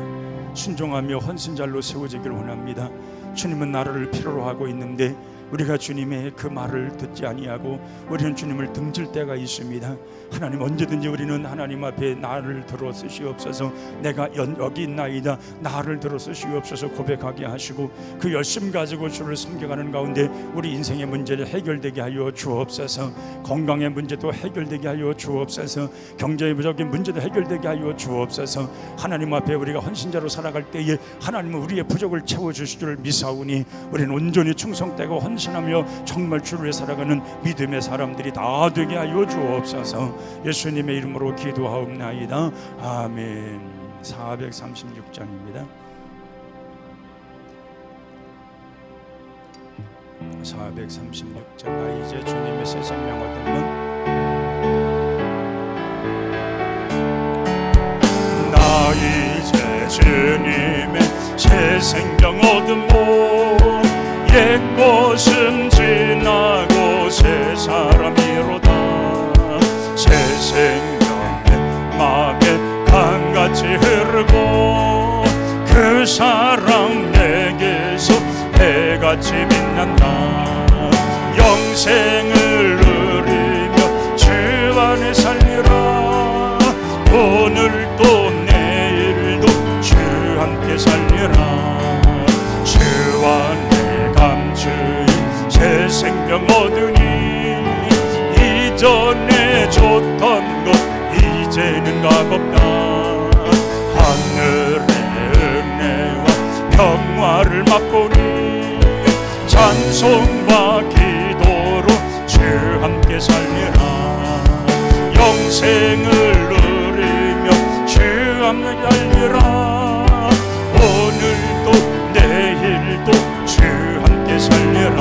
순종하며 헌신자로 세워지길 원합니다. 주님은 나를 필요로 하고 있는데 우리가 주님의 그 말을 듣지 아니하고 우리는 주님을 등질 때가 있습니다. 하나님 언제든지 우리는 하나님 앞에 나를 들어 쓰시옵소서. 내가 여기 있나이다 나를 들어 쓰시옵소서 고백하게 하시고 그 열심 가지고 주를 섬겨가는 가운데 우리 인생의 문제를 해결되게 하여 주옵소서. 건강의 문제도 해결되게 하여 주옵소서. 경제의 부족인 문제도 해결되게 하여 주옵소서. 하나님 앞에 우리가 헌신자로 살아갈 때에 하나님은 우리의 부족을 채워주실 줄 미사오니 우리는 온전히 충성되고 헌신하며 정말 주를 위해 살아가는 믿음의 사람들이 다 되게 하여 주옵소서. 예수님의 이름으로 기도하옵나이다. 아멘. 436장입니다. 436장. 나 이제 주님의 새 생명 얻으면 나 이제 주님의 새 생명 얻으모 옛 것은 지나고 새 사람이로다. 새 생명의 맘에 강같이 흐르고 그 사랑 내게서 해같이 빛난다. 영생을 누리며 주 안에 살리라. 오늘도 내일도 주 함께 살리라. 주 안에 감추인 새 생명 얻으니 이전에 줬던 것 이제는 값없다. 하늘의 은혜와 평화를 맛보니 찬송과 기도로 주 함께 살리라. 영생을 누리며 주 함께 살리라. 오늘도 내일도 주 함께 살리라.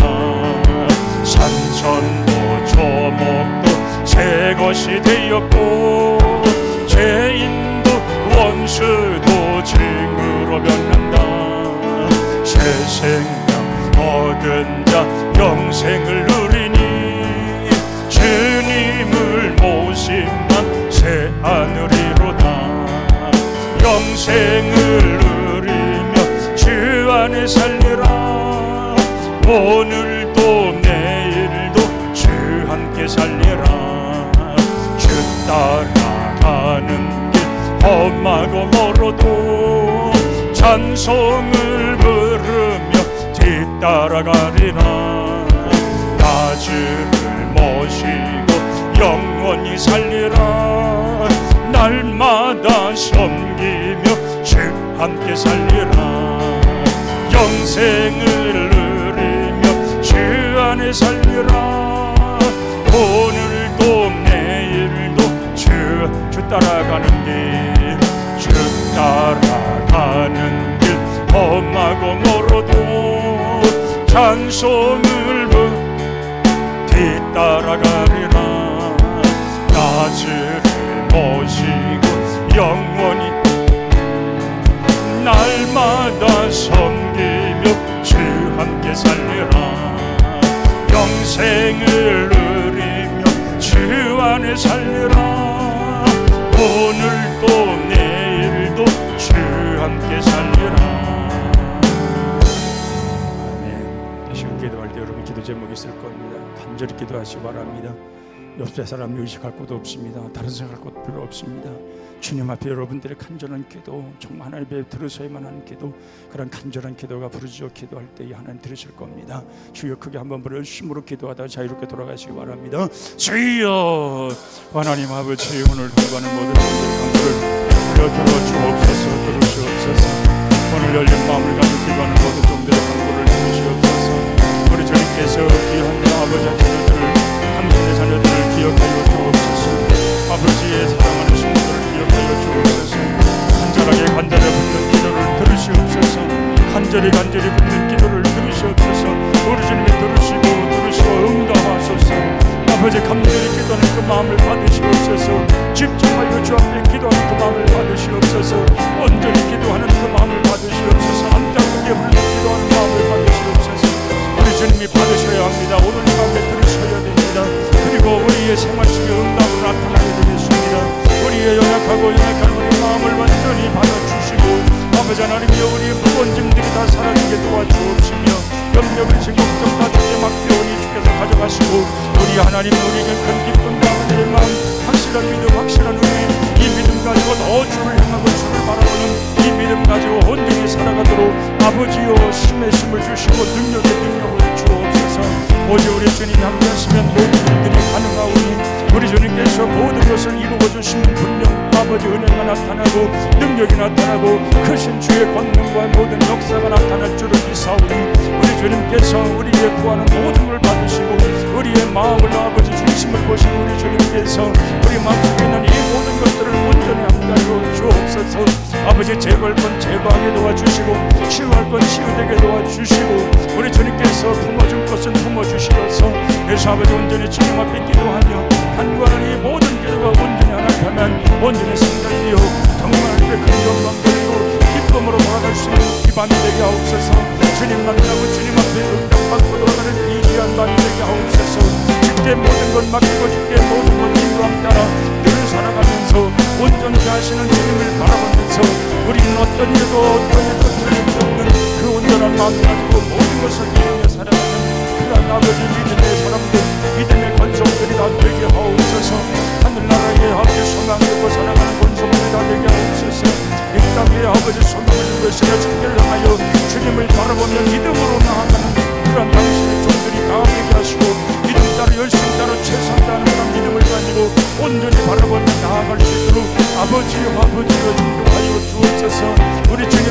산천도 조목도 새 것이 되었고 죄인도 원수도 징으로 영생을 누리니 주님을 모시면 새 하늘이로다. 영생을 누리며 주 안에 살리라. 오늘도 내일도 주 함께 살리라. 주 따라가는 길 험하고 멀어도 찬송을 부르며 뒤따라가리라. 나 주를 모시고 영원히 살리라. 날마다 섬기며 주 함께 살리라. 영생을 누리며 주 안에 살리라. 오늘도 내일도 주 따라가는 길, 주 따라가는 길 험하고 멀어도 찬송을 뒤따라가리라. 나 주를 모시고 영원히 날마다 섬기며 주 함께 살리라. 영생을 누리며 주 안에 살리라. 오늘도 내일도 주 함께 살리라. 아멘. 지금 기도할 때 여러분 기도 제목이 있을 겁니다. 간절히 기도하시기 바랍니다. 옆에 사람 의식할 것도 없습니다. 다른 생각할 것도 필요 없습니다. 주님 앞에 여러분들의 간절한 기도, 정말 하나님 앞에 들으셔야만 하는 기도, 그런 간절한 기도가 부르짖어 기도할 때 하나님 들으실 겁니다. 주여 크게 한번 불러 힘으로 기도하다 자유롭게 돌아가시기 바랍니다. 주여 하나님 아버지, 오늘 돌아가는 모든 분들의 간구를 들어주옵소서. 들으시옵소서. 오늘 열린 마음을 가지고 기도하는 모든 종들의 간구를 들으시옵소서. 우리 주님께서 귀한 아버지 자녀들을, 당신의 자녀들을 기억하여 주옵소서. 아버지의 사랑하는 신들을 기억하여 주옵소서. 간절히 붙는 기도를 들으시옵소서. 간절히 붙는 기도를 들으시옵소서. 우리 주님이 들으시고 응답하소서. 아버지 간절히 기도하는 그 마음을 받으시옵소서. 집중하여 주 앞에 기도하는 그 마음을 받으시옵소서. 온전히 기도하는 그 마음을 받으시옵소서. 안타깝게 흘러 기도하는 마음을 받으시옵소서. 우리 주님이 받으셔야 합니다. 오늘 이 밤에 들으셔야 됩니다. 그리고 우리의 생활 속에 응답으로 나타나게 되겠습니다. 우리의 연약한 우리 마음을 완전히 받아주시고, 아버지 하나님이여, 우리의 무거운 짐들이 다 사라지게 도와주옵시며, 염려를 지금 걱정 다 주께 맡겨오니 주께서 가져가시고, 우리 하나님 우리에게 큰 기쁨과 은혜의 마음, 확실한 믿음, 확실한 은혜, 이 믿음 가지고 더 주를 향하고 주를 바라보는 이 믿음 가지고 온전히 살아가도록 아버지여 힘의 힘을 주시고 능력의 능력을 주옵소서. 오직 우리 주님이 함께하시면 모든 일들이 가능하오니, 우리 주님께서 모든 것을 이루어주시는 분명 아버지 은혜가 나타나고 능력이 나타나고 크신 주의 권능과 모든 역사가 나타날 줄을 믿사오니, 우리 주님께서 우리의 구하는 모든 걸 받으시고 우리의 마음을 아버지 중심을 보신 우리 주님께서 우리 마음속에 있는 이 모든 것들을 온전히 함께하여 주옵소서. 아버지 제거할 건 제거하게 도와주시고 치유할 건 치유되게 도와주시고, 우리 주님께서 품어줄 것은 품어주시어서 예수 아버지 온전히 주님 앞에 기도하며 간구하는 이 모든 기도가 온전히 하나님만 온전히 승리되어 정말 큰 영광 돌리고 기쁨으로 돌아갈 수 있는 이 밤이 되게 하옵소서. 주님 만나고 주님 앞에 응답받고 돌아가는 이 귀한 밤이 되게 하옵소서. 주께 모든 것 맡기고 주께 모든 것 인도함 따라 늘 살아가면서 온전히 하시는 주님을 바라보면서 우리는 어떤 일도 어떤 일도 틀림없는 그 온전한 마음 가지고 모든 것을 이루며 살아가는 그런 아버지 믿음의 사람들, 믿음의 권속들이 다 되게 하옵소서. 하늘나라의 아버지 소망 되고 살아가는 권속들이 다 되게 하옵소서. 이 땅에 아버지 소망을 주고 있으며 주님을 향하여 주님을 바라보며 믿음으로 나아가는 그런 당신의 종들이 다 되게 하시고, 믿음 따라 열심 따라 최선 다하는 그런 믿음을 가지고 온전히 바라보며 나아갈 수 있도록 아버지여 인도하여 주옵소서. 우리 주님